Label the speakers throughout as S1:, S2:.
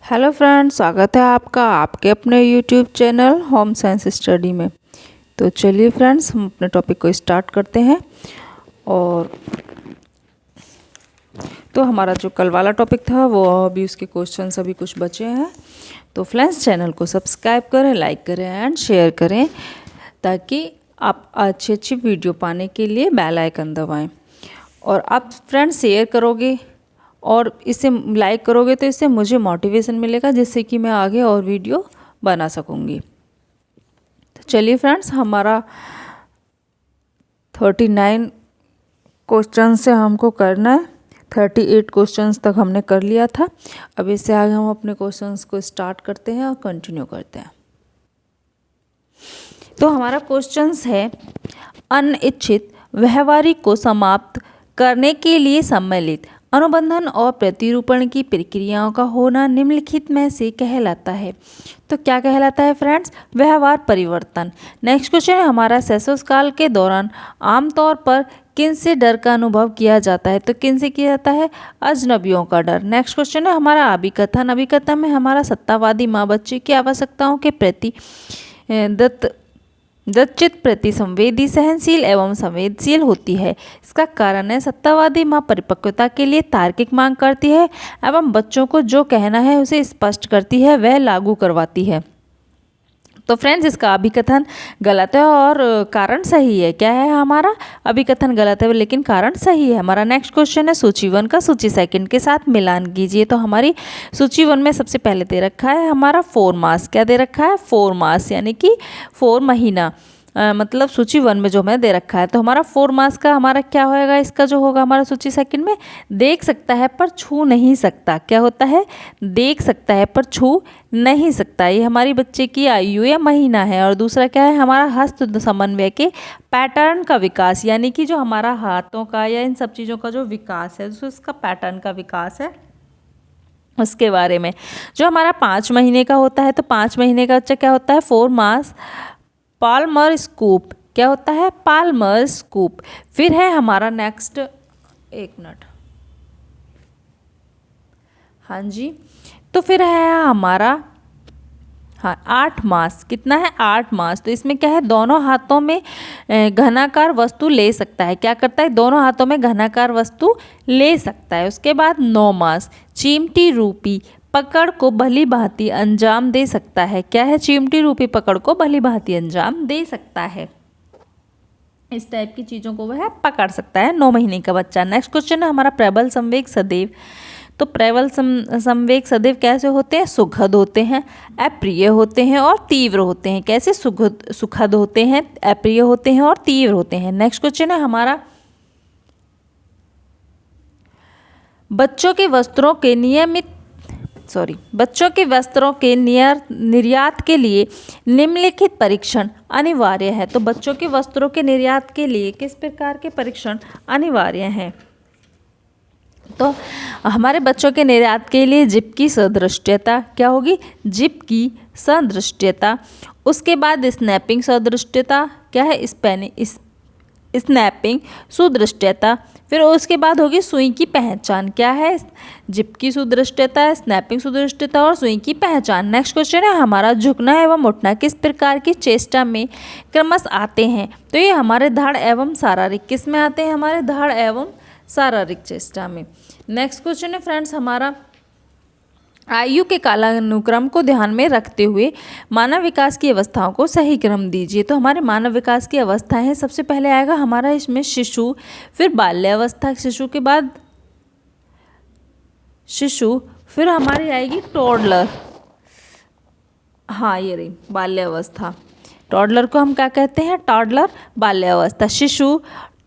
S1: Hello friends, स्वागत है आपका आपके अपने YouTube channel home science study में। तो चलिए फ्रेंड्स, हम अपने टॉपिक को स्टार्ट करते हैं। और तो हमारा जो कल वाला टॉपिक था वो अभी उसके क्वेश्चन अभी कुछ बचे हैं। तो फ्रेंड्स, चैनल को सब्सक्राइब करें, लाइक करें एंड शेयर करें ताकि आप अच्छी अच्छी वीडियो पाने के लिए बेल आइकन दबाएं। और आप फ्रेंड्स शेयर करोगे और इसे लाइक करोगे तो इससे मुझे मोटिवेशन मिलेगा, जिससे कि मैं आगे और वीडियो बना सकूंगी। तो चलिए फ्रेंड्स, हमारा 39 क्वेश्चन से हमको करना है। 38 क्वेश्चंस तक हमने कर लिया था। अब इससे आगे हम अपने क्वेश्चंस को स्टार्ट करते हैं और कंटिन्यू करते हैं। तो हमारा क्वेश्चंस है, अनिच्छित व्यवहारिक को समाप्त करने के लिए सम्मिलित अनुबंधन और प्रतिरूपण की प्रक्रियाओं का होना निम्नलिखित में से कहलाता है। तो क्या कहलाता है फ्रेंड्स? व्यवहार परिवर्तन। नेक्स्ट क्वेश्चन है हमारा, शैशवकाल के दौरान आमतौर पर किन से डर का अनुभव किया जाता है? तो किन से किया जाता है? अजनबियों का डर। नेक्स्ट क्वेश्चन है हमारा, अभिकथन। अभिकथन में हमारा सत्तावादी माँ बच्चे की आवश्यकताओं के प्रति दत्तचित प्रति संवेदी, सहनशील एवं संवेदनशील होती है। इसका कारण है, सत्तावादी माँ परिपक्वता के लिए तार्किक मांग करती है एवं बच्चों को जो कहना है उसे स्पष्ट करती है, वह लागू करवाती है। तो फ्रेंड्स, इसका अभिकथन गलत है और कारण सही है। क्या है हमारा? अभिकथन गलत है लेकिन कारण सही है। हमारा नेक्स्ट क्वेश्चन है, सूची 1 का सूची 2 के साथ मिलान कीजिए। तो हमारी सूची 1 में सबसे पहले दे रखा है हमारा 4 मास। क्या दे रखा है? 4 मास, यानी कि 4 महीना। मतलब सूची 1 में जो हमें दे रखा है। तो हमारा 4 मास का हमारा क्या होएगा? इसका जो होगा हमारा सूची 2 में, देख सकता है पर छू नहीं सकता। क्या होता है? देख सकता है पर छू नहीं सकता। ये हमारी बच्चे की आयु या महीना है। और दूसरा क्या है हमारा? हस्त समन्वय के पैटर्न का विकास, यानी कि जो हमारा हाथों का या इन सब चीज़ों का जो विकास है, जो इसका पैटर्न का विकास है उसके बारे में। जो हमारा 5 महीने का होता है, तो 5 महीने का बच्चा क्या होता है? 4 मास पाल्मर स्कूप। क्या होता है? Palmer scoop. फिर है हमारा नेक्स्ट, एक मिनट, हाँ जी, तो फिर है हमारा 8 मास। कितना है? 8 मास। तो इसमें क्या है? दोनों हाथों में घनाकार वस्तु ले सकता है। क्या करता है? दोनों हाथों में घनाकार वस्तु ले सकता है। उसके बाद 9 मास, चिमटी रूपी पकड़ को भली भांति अंजाम दे सकता है। क्या है? चिमटी रूपी पकड़ को भली भांति अंजाम दे सकता है। इस टाइप की चीज़ों को वह पकड़ सकता है 9 महीने का बच्चा। नेक्स्ट क्वेश्चन है हमारा, प्रबल संवेग सदैव। तो प्रबल संवेग सदैव कैसे होते हैं? सुखद होते हैं, अप्रिय होते हैं और तीव्र होते हैं। कैसे? सुखद होते हैं, अप्रिय होते हैं और तीव्र होते हैं। नेक्स्ट क्वेश्चन है हमारा, बच्चों के वस्त्रों के निर्यात के लिए निम्नलिखित परीक्षण अनिवार्य है। तो बच्चों के वस्त्रों के निर्यात के लिए किस प्रकार के परीक्षण अनिवार्य हैं? तो हमारे बच्चों के निर्यात के लिए जिप की सदृश्यता। क्या होगी? जिप की सदृश्यता। उसके बाद स्नैपिंग सदृश्यता। क्या है? स्नैपिंग सुदृश्यता। फिर उसके बाद होगी सुई की पहचान। क्या है? जिप की सुदृश्यता, स्नैपिंग सुदृश्यता और सुई की पहचान। नेक्स्ट क्वेश्चन है हमारा, झुकना एवं उठना किस प्रकार की चेष्टा में क्रमशः आते हैं? तो ये हमारे धड़ एवं शारीरिक, किस में आते हैं? हमारे धड़ एवं शारीरिक चेष्टा में। नेक्स्ट क्वेश्चन है फ्रेंड्स हमारा, आयु के कालानुक्रम को ध्यान में रखते हुए मानव विकास की अवस्थाओं को सही क्रम दीजिए। तो हमारे मानव विकास की अवस्थाएं हैं, सबसे पहले आएगा हमारा इसमें शिशु, फिर बाल्यावस्था, शिशु के बाद शिशु, फिर हमारी आएगी टॉडलर। हाँ, ये रही बाल्यावस्था। टॉडलर को हम क्या कहते हैं? टॉडलर, बाल्यावस्था, शिशु,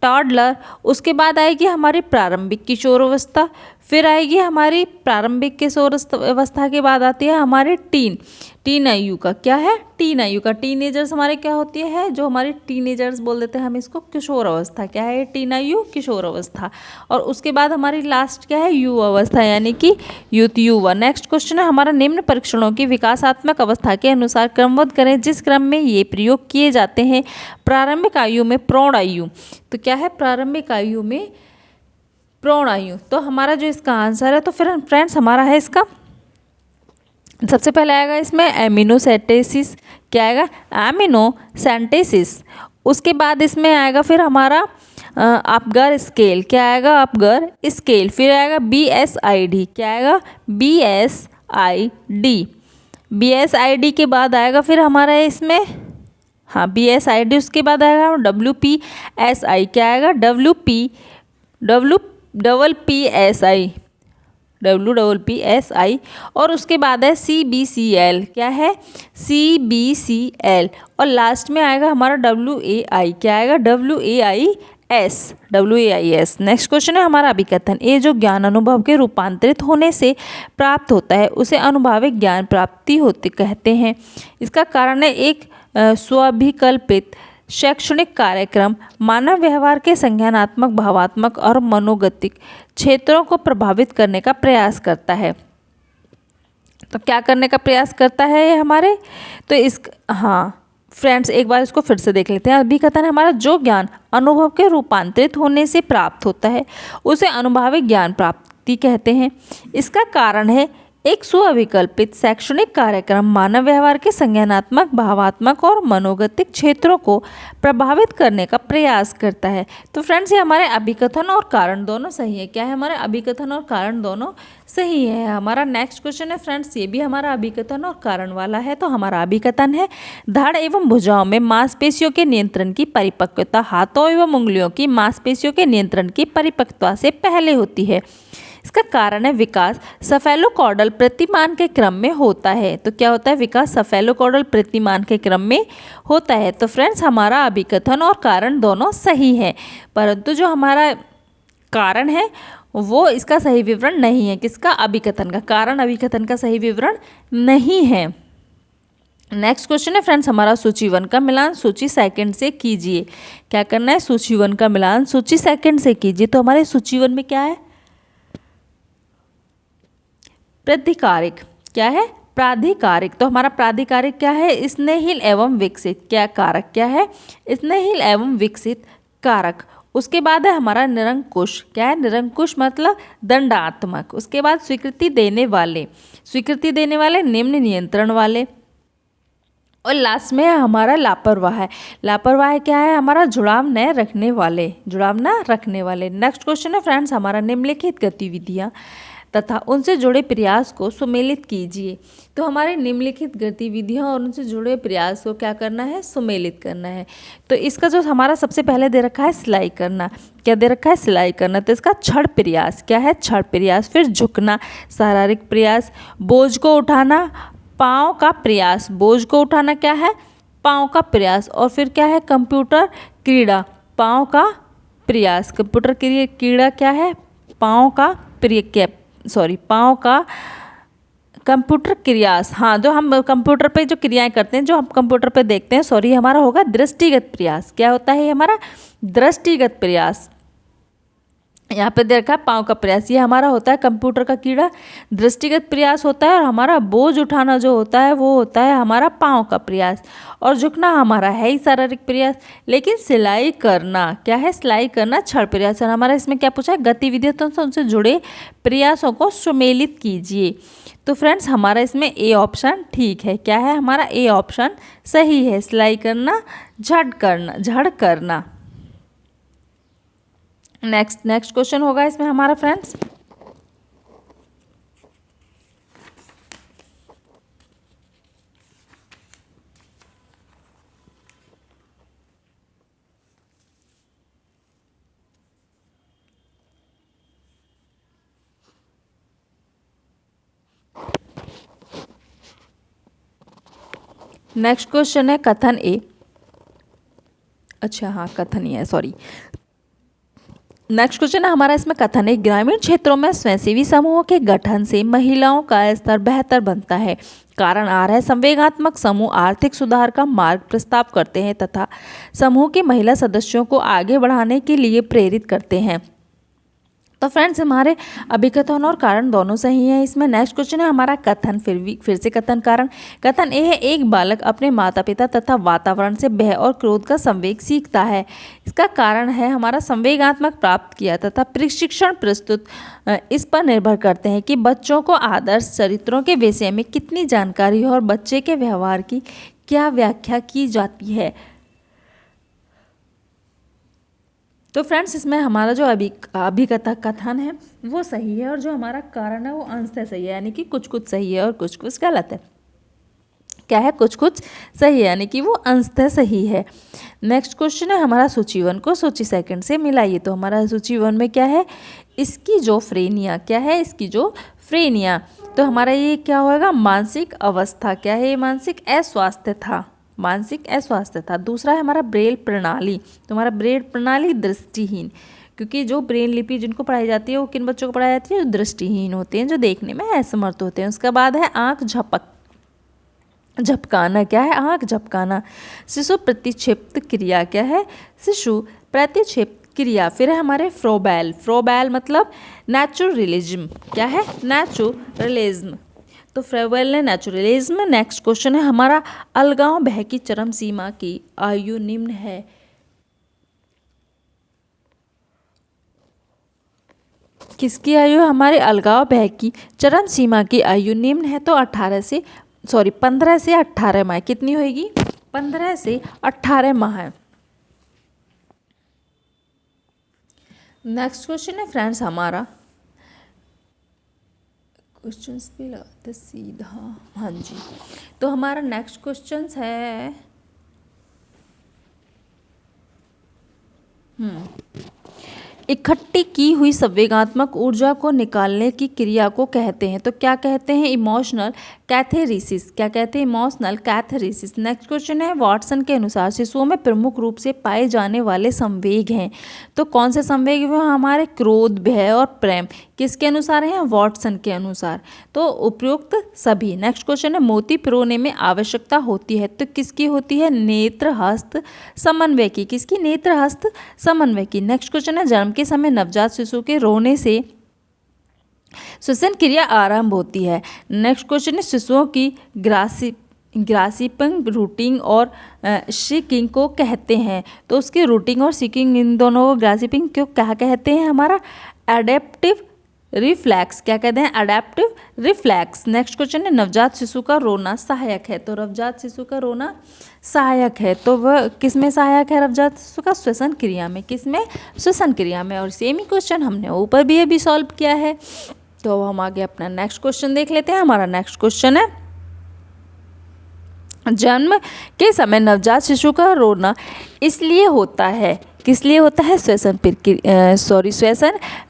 S1: टॉडलर। उसके बाद आएगी हमारी प्रारंभिक किशोरावस्था। फिर आएगी हमारी प्रारंभिक किशोरावस्था के बाद आती है हमारी टीन आयु का। क्या है? टीन आयु का। टीनेजर्स हमारे क्या होती है? जो हमारी टीनेजर्स बोल देते हैं हम इसको, किशोर अवस्था। क्या है? टीन आयु, किशोर अवस्था। और उसके बाद हमारी लास्ट क्या है? युवा अवस्था, यानी कि युवा। नेक्स्ट क्वेश्चन है हमारा, निम्न परीक्षणों की विकासात्मक अवस्था के अनुसार क्रमबद्ध करें जिस क्रम में ये प्रयोग किए जाते हैं। प्रारंभिक आयु में प्रौढ़ आयु। तो क्या है? प्रारंभिक आयु में प्रौढ़ आयु। तो हमारा जो इसका आंसर है, तो फिर फ्रेंड्स हमारा है इसका सबसे पहले आएगा इसमें एमिनोसेंटेसिस। क्या आएगा? एमिनोसेंटेसिस। उसके बाद इसमें आएगा फिर हमारा अपगर स्केल। क्या आएगा? Apgar scale. फिर आएगा BSID। क्या आएगा? BSID। BSID के बाद आएगा फिर हमारा इसमें, हाँ BSID, उसके बाद आएगा WPSI। क्या आएगा? WPSI। और उसके बाद है CBCL। क्या है? CBCL। और लास्ट में आएगा हमारा WAI। क्या आएगा? WAIS। नेक्स्ट क्वेश्चन है हमारा अभिकथन। ये जो ज्ञान अनुभव के रूपांतरित होने से प्राप्त होता है उसे अनुभाविक ज्ञान प्राप्ति होते कहते हैं। इसका कारण है एक स्वाभिकल्पित शैक्षणिक कार्यक्रम मानव व्यवहार के संज्ञानात्मक, भावात्मक और मनोगतिक क्षेत्रों को प्रभावित करने का प्रयास करता है। तो क्या करने का प्रयास करता है ये हमारे? तो इस, हाँ फ्रेंड्स एक बार इसको फिर से देख लेते हैं। अभिकथन हमारा जो ज्ञान अनुभव के रूपांतरित होने से प्राप्त होता है उसे अनुभाविक ज्ञान प्राप्ति कहते हैं। इसका कारण है एक सुअभिकल्पित शैक्षणिक कार्यक्रम मानव व्यवहार के संज्ञानात्मक, भावात्मक और मनोगतिक क्षेत्रों को प्रभावित करने का प्रयास करता है। तो फ्रेंड्स ये हमारे अभिकथन और कारण दोनों सही है। क्या है? हमारे अभिकथन और कारण दोनों सही है। हमारा नेक्स्ट क्वेश्चन है फ्रेंड्स, ये भी हमारा अभिकथन और कारण वाला है। तो हमारा अभिकथन है, धड़ एवं भुजाओं में मांसपेशियों के नियंत्रण की परिपक्वता हाथों एवं उंगलियों की मांसपेशियों के नियंत्रण की परिपक्वता से पहले होती है। इसका कारण है विकास सफेलोकॉर्डल प्रतिमान के क्रम में होता है। तो क्या होता है? विकास सफेलोकॉर्डल प्रतिमान के क्रम में होता है। तो फ्रेंड्स हमारा अभिकथन और कारण दोनों सही है, परंतु जो हमारा कारण है वो इसका सही विवरण नहीं है। किसका? अभिकथन का। कारण अभिकथन का सही विवरण नहीं है। नेक्स्ट क्वेश्चन है फ्रेंड्स हमारा, सूची 1 का मिलान सूची 2 से कीजिए। क्या करना है? सूची 1 का मिलान सूची 2 से कीजिए। तो हमारे सूची 1 में क्या है? प्राधिकारिक। क्या है? प्राधिकारिक। तो हमारा प्राधिकारिक क्या है? स्नेहिल एवं विकसित। क्या कारक? क्या है? स्नेहिल एवं विकसित कारक। उसके बाद है हमारा निरंकुश। क्या है? निरंकुश मतलब दंडात्मक। उसके बाद स्वीकृति देने वाले। स्वीकृति देने वाले, निम्न नियंत्रण वाले। और लास्ट में है हमारा लापरवाह। लापरवाह क्या है? हमारा जुड़ाव न रखने वाले। जुड़ाव न रखने वाले। नेक्स्ट क्वेश्चन है फ्रेंड्स हमारा, निम्नलिखित गतिविधियाँ तथा उनसे जुड़े प्रयास को सुमेलित कीजिए। तो हमारे निम्नलिखित गतिविधियाँ और उनसे जुड़े प्रयास को क्या करना है? सुमेलित करना है। तो इसका जो हमारा सबसे पहले दे रखा है सिलाई करना। क्या दे रखा है? सिलाई करना। तो इसका क्षण प्रयास। क्या है? क्षण प्रयास। फिर झुकना, शारीरिक प्रयास, बोझ को उठाना, पाँव का प्रयास। बोझ को उठाना क्या है? पाँव का प्रयास। और फिर क्या है? कंप्यूटर क्रीड़ा, पाँव का प्रयास। कंप्यूटर क्रीड़ा क्या है? पाँव का पाँव का कंप्यूटर क्रियास। हाँ, जो हम कंप्यूटर पे जो क्रियाएं करते हैं, जो हम कंप्यूटर पे देखते हैं, हमारा होगा दृष्टिगत प्रयास। क्या होता है? हमारा दृष्टिगत प्रयास। यहाँ पे दे रखा है पाँव का प्रयास। ये हमारा होता है कंप्यूटर का कीड़ा, दृष्टिगत प्रयास होता है। और हमारा बोझ उठाना जो होता है वो होता है हमारा पाँव का प्रयास। और झुकना हमारा है ही शारीरिक प्रयास। लेकिन सिलाई करना क्या है? सिलाई करना क्षण प्रयास। और हमारा इसमें क्या पूछा है? गतिविधियों तो उनसे जुड़े प्रयासों को सुमेलित कीजिए। तो फ्रेंड्स हमारा इसमें ए ऑप्शन ठीक है। क्या है? हमारा ए ऑप्शन सही है। सिलाई करना, झड़ करना। नेक्स्ट क्वेश्चन होगा इसमें हमारा फ्रेंड्स, नेक्स्ट क्वेश्चन है कथन ए। अच्छा हाँ, कथन ही है, सॉरी। नेक्स्ट क्वेश्चन है हमारा इसमें कथन है, ग्रामीण क्षेत्रों में स्वयंसेवी समूहों के गठन से महिलाओं का स्तर बेहतर बनता है। कारण आ रहा है, संवेगात्मक समूह आर्थिक सुधार का मार्ग प्रस्ताव करते हैं तथा समूह के महिला सदस्यों को आगे बढ़ाने के लिए प्रेरित करते हैं। तो फ्रेंड्स हमारे अभिकथन और कारण दोनों सही है इसमें। नेक्स्ट क्वेश्चन है हमारा कथन, फिर से कथन कारण। कथन ए है एक बालक अपने माता पिता तथा वातावरण से भय और क्रोध का संवेग सीखता है। इसका कारण है हमारा संवेगात्मक प्राप्त किया तथा प्रशिक्षण प्रस्तुत इस पर निर्भर करते हैं कि बच्चों को आदर्श चरित्रों के विषय में कितनी जानकारी है और बच्चे के व्यवहार की क्या व्याख्या की जाती है। तो फ्रेंड्स इसमें हमारा जो अभिकथा कथन है वो सही है और जो हमारा कारण है वो अंशतः सही है, यानी कि कुछ कुछ सही है और कुछ कुछ गलत है। क्या है? कुछ कुछ सही है, यानी कि वो अंशतः सही है। नेक्स्ट क्वेश्चन है हमारा सूची 1 को सूची 2 से मिलाइए। तो हमारा सूची 1 में क्या है? स्किज़ोफ्रेनिया। क्या है? स्किज़ोफ्रेनिया। तो हमारा ये क्या होगा? मानसिक अवस्था। क्या है? ये मानसिक अस्वास्थ्य था, मानसिक अस्वास्थ्य था। दूसरा है हमारा ब्रेल प्रणाली। तो हमारा ब्रेल प्रणाली दृष्टिहीन, क्योंकि जो ब्रेन लिपि जिनको पढ़ाई जाती है वो किन बच्चों को पढ़ाई जाती है? जो दृष्टिहीन होते हैं, जो देखने में असमर्थ होते हैं। उसके बाद है आँख झपकाना। क्या है? आँख झपकाना। शिशु प्रतिक्षेप्त क्रिया। क्या है? शिशु प्रतिक्षेप्त क्रिया। फिर है हमारे फ्रोबैल मतलब नेचुरलिज्म। क्या है? नेचुरलिज्म। तो फ्रोबेल ने नेचुरलिज्म। नेक्स्ट क्वेश्चन है हमारा अलगाव भय की चरम सीमा की आयु निम्न है। किसकी आयु? हमारे अलगाव भय की चरम सीमा की आयु निम्न है। तो 15 से 18 माह। कितनी होगी? 15 से 18 माह। नेक्स्ट क्वेश्चन है फ्रेंड्स हमारा, क्वेश्चंस भी लगाते सीधा। हाँ जी, तो हमारा नेक्स्ट क्वेश्चंस है इकट्ठी की हुई संवेगात्मक ऊर्जा को निकालने की क्रिया को कहते हैं। तो क्या कहते हैं? इमोशनल कैथेरिसिस। क्या कहते हैं? इमोशनल कैथेरिसिस। नेक्स्ट क्वेश्चन है वाटसन के अनुसार शिशुओं में प्रमुख रूप से पाए जाने वाले संवेग हैं। तो कौन से संवेग हैं? हमारे क्रोध, भय और प्रेम। किसके अनुसार हैं? वाटसन के अनुसार। तो उपयुक्त सभी। नेक्स्ट क्वेश्चन है मोती पिरोने में आवश्यकता होती है। तो किसकी होती है? नेत्र हस्त समन्वय की। किसकी? नेत्र हस्त समन्वय की। नेक्स्ट क्वेश्चन है जन्म के समय नवजात शिशु के रोने से श्वसन क्रिया आरंभ होती है। नेक्स्ट क्वेश्चन है शिशुओं की ग्रासिपिंग, रूटिंग और शीकिंग को कहते हैं। तो उसकी रूटिंग और शीकिंग इन दोनों को ग्रासिपिंग क्यों क्या कहते हैं? हमारा एडेप्टिव रिफ्लैक्स। क्या कहते हैं? Adaptive reflex. नेक्स्ट क्वेश्चन है नवजात शिशु का रोना सहायक है। तो नवजात शिशु का रोना सहायक है, तो वह किस में सहायक है? नवजात शिशु का श्वसन क्रिया में। किस में? श्वसन क्रिया में। और सेम ही क्वेश्चन हमने ऊपर भी अभी सॉल्व किया है। तो हम आगे अपना नेक्स्ट क्वेश्चन देख लेते हैं। हमारा नेक्स्ट क्वेश्चन है जन्म के समय नवजात शिशु का रोना इसलिए होता है, किस लिए होता है? श्वसन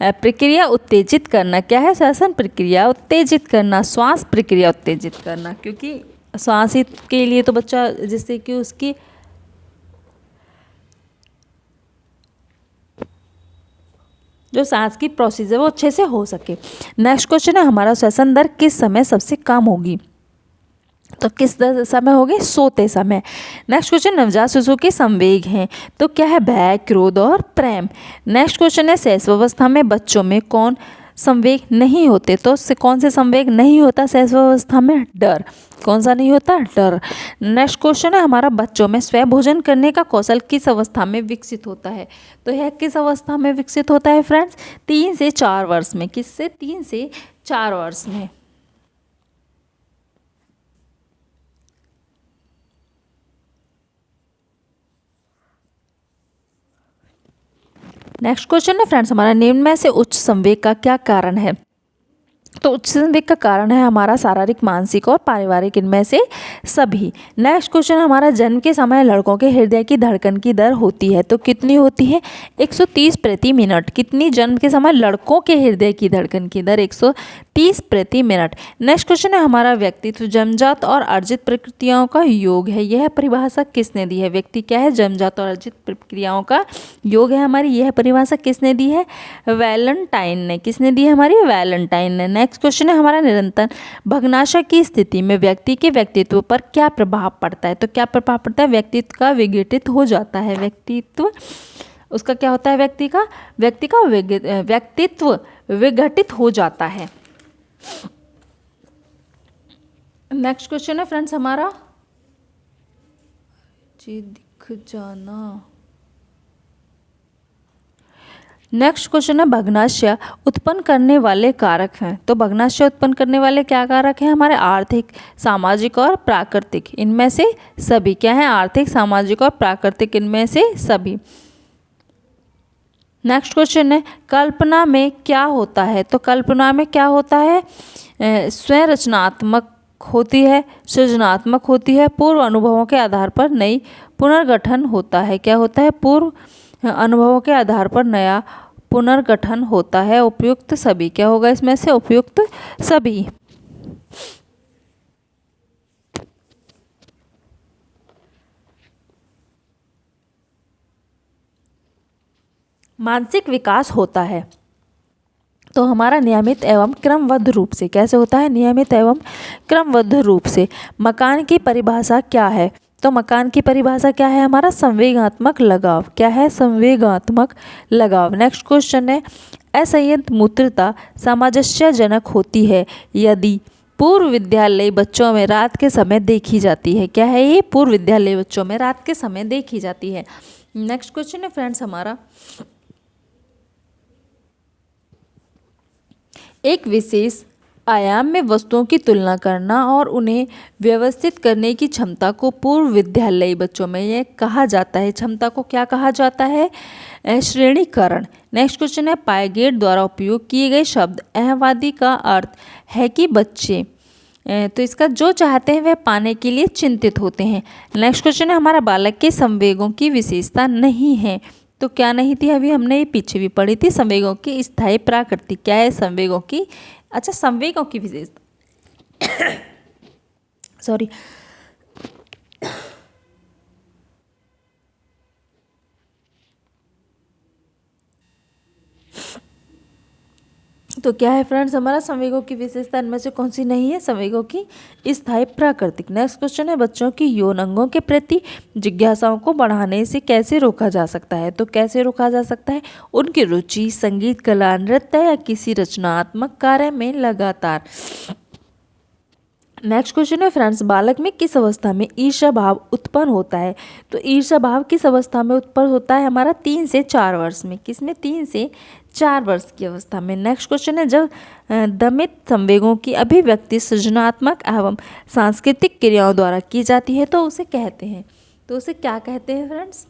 S1: प्रक्रिया उत्तेजित करना। क्या है? श्वसन प्रक्रिया उत्तेजित करना, श्वास प्रक्रिया उत्तेजित करना। क्योंकि श्वास के लिए तो बच्चा जिससे कि उसकी जो सांस की प्रोसीजर वो अच्छे से हो सके। नेक्स्ट क्वेश्चन है हमारा श्वसन दर किस समय सबसे कम होगी? तो किस समय होगी? सोते समय। नेक्स्ट क्वेश्चन नवजात शिशु के संवेग हैं। तो क्या है? भय, क्रोध और प्रेम। नेक्स्ट क्वेश्चन है शैशवावस्था में बच्चों में कौन संवेग नहीं होते? तो कौन से संवेग नहीं होता शैशवावस्था में? डर। कौन सा नहीं होता? डर। नेक्स्ट क्वेश्चन है हमारा बच्चों में स्वयं भोजन करने का कौशल किस अवस्था में विकसित होता है? तो यह किस अवस्था में विकसित होता है फ्रेंड्स? 3 से 4 वर्ष में। किससे? 3 से 4 वर्ष में। नेक्स्ट क्वेश्चन है फ्रेंड्स हमारा निम्न में से उच्च संवेग का क्या कारण है? तो उच्च संवेग का कारण है हमारा शारीरिक, मानसिक और पारिवारिक, इनमें से सभी। नेक्स्ट क्वेश्चन हमारा जन्म के समय लड़कों के हृदय की धड़कन की दर होती है। तो कितनी होती है? 130 प्रति मिनट। कितनी? जन्म के समय लड़कों के हृदय की धड़कन की दर 130 प्रति मिनट। नेक्स्ट क्वेश्चन है हमारा व्यक्तित्व जन्मजात और अर्जित प्रक्रियाओं का योग है। यह परिभाषा किसने दी है? व्यक्ति क्या है? जन्मजात और अर्जित प्रक्रियाओं का योग है हमारी। यह परिभाषा किसने दी है? वैलेंटाइन ने। किसने दी है? हमारी वैलेंटाइन ने। नेक्स्ट क्वेश्चन है हमारा निरंतर भग्नाशय की स्थिति में व्यक्ति के व्यक्तित्व पर क्या प्रभाव पड़ता है? तो क्या प्रभाव पड़ता है? व्यक्तित्व का विघटित हो जाता है। व्यक्तित्व उसका क्या होता है, व्यक्ति का व्यक्तित्व विघटित हो जाता है। नेक्स्ट क्वेश्चन है फ्रेंड्स हमारा, जी दिख जाना। नेक्स्ट क्वेश्चन है भग्नाशय उत्पन्न करने वाले कारक हैं। तो भग्नाशय उत्पन्न करने वाले क्या कारक हैं हमारे, आर्थिक, सामाजिक और प्राकृतिक, इनमें से सभी क्या है, आर्थिक, सामाजिक और प्राकृतिक, इनमें से सभी। नेक्स्ट क्वेश्चन है कल्पना में क्या होता है। तो कल्पना में क्या होता है, स्वयं रचनात्मक होती है, सृजनात्मक होती है, पूर्व अनुभवों के आधार पर नई पुनर्गठन होता है। क्या होता है, पूर्व अनुभवों के आधार पर नया पुनर्गठन होता है। उपयुक्त सभी, क्या होगा इसमें से, उपयुक्त सभी। मानसिक विकास होता है तो हमारा नियमित एवं क्रमबद्ध रूप से। कैसे होता है, नियमित एवं क्रमबद्ध रूप से। मकान की परिभाषा क्या है। तो मकान की परिभाषा क्या है हमारा, संवेगात्मक लगाव। क्या है, संवेगात्मक लगाव। नेक्स्ट क्वेश्चन है असंयत मूत्रता सामंजस्यजनक होती है यदि पूर्व विद्यालय बच्चों में रात के समय देखी जाती है। क्या है ये, पूर्व विद्यालय बच्चों में रात के समय देखी जाती है। नेक्स्ट क्वेश्चन है फ्रेंड्स हमारा, एक विशेष आयाम में वस्तुओं की तुलना करना और उन्हें व्यवस्थित करने की क्षमता को पूर्व विद्यालयी बच्चों में यह कहा जाता है। क्षमता को क्या कहा जाता है, श्रेणीकरण। नेक्स्ट क्वेश्चन है पायगेट द्वारा उपयोग किए गए शब्द अहंवादी का अर्थ है कि बच्चे, तो इसका जो चाहते हैं वह पाने के लिए चिंतित होते हैं। नेक्स्ट क्वेश्चन है हमारा बालक के संवेगों की विशेषता नहीं है। तो क्या नहीं थी, अभी हमने ये पीछे भी पढ़ी थी, संवेगों की स्थायी प्राकृतिक। क्या है, संवेगों की, अच्छा संवेगों की विशेषता सॉरी तो क्या है फ्रेंड्स हमारा, संवेगों की विशेषता इनमें से कौन सी नहीं है, संवेगों की स्थायी प्राकृतिक। नेक्स्ट क्वेश्चन है बच्चों की यौन अंगों के प्रति जिज्ञासाओं को बढ़ाने से कैसे रोका जा सकता है। तो कैसे रोका जा सकता है, उनकी रुचि संगीत, कला, नृत्य या किसी रचनात्मक कार्य में लगातार। नेक्स्ट क्वेश्चन है फ्रेंड्स बालक में किस अवस्था में ईर्ष्या भाव उत्पन्न होता है। तो ईर्ष्या भाव किस अवस्था में उत्पन्न होता है हमारा, 3 से 4 वर्ष में। किसमें, 3 से 4 वर्ष की अवस्था में। नेक्स्ट क्वेश्चन है जब दमित संवेगों की अभिव्यक्ति सृजनात्मक एवं सांस्कृतिक क्रियाओं द्वारा की जाती है तो उसे कहते हैं, तो उसे क्या कहते हैं फ्रेंड्स,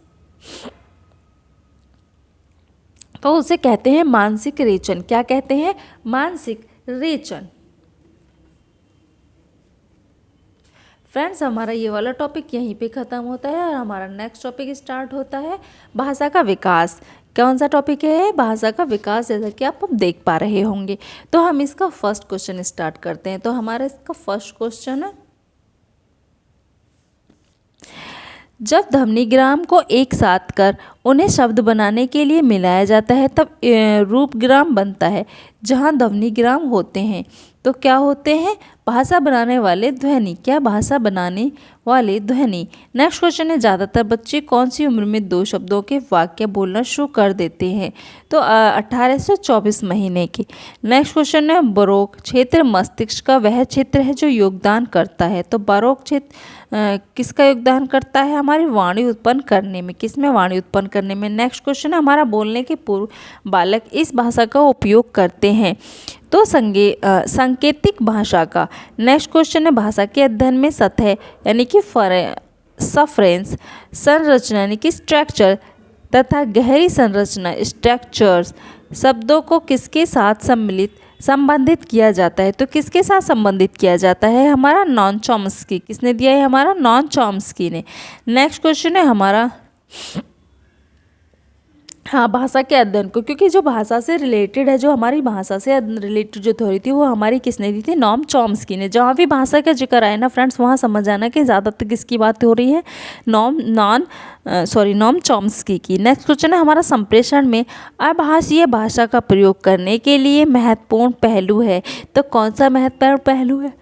S1: तो उसे कहते हैं मानसिक रेचन। क्या कहते हैं, मानसिक रेचन। फ्रेंड्स हमारा ये वाला टॉपिक यहीं पे ख़त्म होता है और हमारा नेक्स्ट टॉपिक स्टार्ट होता है भाषा का विकास। कौन सा टॉपिक है, भाषा का विकास, जैसा कि आप अब देख पा रहे होंगे। तो हम इसका फर्स्ट क्वेश्चन स्टार्ट करते हैं। तो हमारा इसका फर्स्ट क्वेश्चन है, जब ध्वनिग्राम को एक साथ कर उन्हें शब्द बनाने के लिए मिलाया जाता है तब रूपग्राम बनता है। जहाँ ध्वनिग्राम होते हैं तो क्या होते हैं, भाषा बनाने वाले ध्वनि। क्या, भाषा बनाने वाले ध्वनि। नेक्स्ट क्वेश्चन है ज़्यादातर बच्चे कौन सी उम्र में 2 शब्दों के वाक्य बोलना शुरू कर देते हैं। तो 18 से 24 महीने की। नेक्स्ट क्वेश्चन है बरोक क्षेत्र मस्तिष्क का वह क्षेत्र है जो योगदान करता है। तो बरोक क्षेत्र किसका योगदान करता है, हमारी वाणी उत्पन्न करने में। किसमें, वाणी उत्पन्न करने में। नेक्स्ट क्वेश्चन है हमारा बोलने के पूर्व बालक इस भाषा का उपयोग करते हैं। तो सांकेतिक भाषा का। नेक्स्ट क्वेश्चन है भाषा के अध्ययन में सतह यानी कि सफरेंस, संरचना यानी कि स्ट्रक्चर तथा गहरी संरचना स्ट्रक्चर्स शब्दों को किसके साथ संबंधित किया जाता है। तो किसके साथ संबंधित किया जाता है, हमारा नॉन चॉम्स्की। किसने दिया है, हमारा नॉन चॉम्स्की ने। नेक्स्ट क्वेश्चन है हमारा, हाँ भाषा के अध्ययन को, क्योंकि जो भाषा से रिलेटेड है, जो हमारी भाषा से रिलेटेड जो थ्योरी थी वो हमारी किसने दी थी, नॉम चॉम्स्की ने। जहाँ भी भाषा का जिक्र आए ना फ्रेंड्स, वहाँ समझ आना कि ज़्यादातर किसकी बात हो रही है, नॉम चॉम्स्की की। नेक्स्ट क्वेश्चन है हमारा, संप्रेषण में आभासीय भाषा का प्रयोग करने के लिए महत्वपूर्ण पहलू है। तो कौन सा महत्वपूर्ण पहलू है,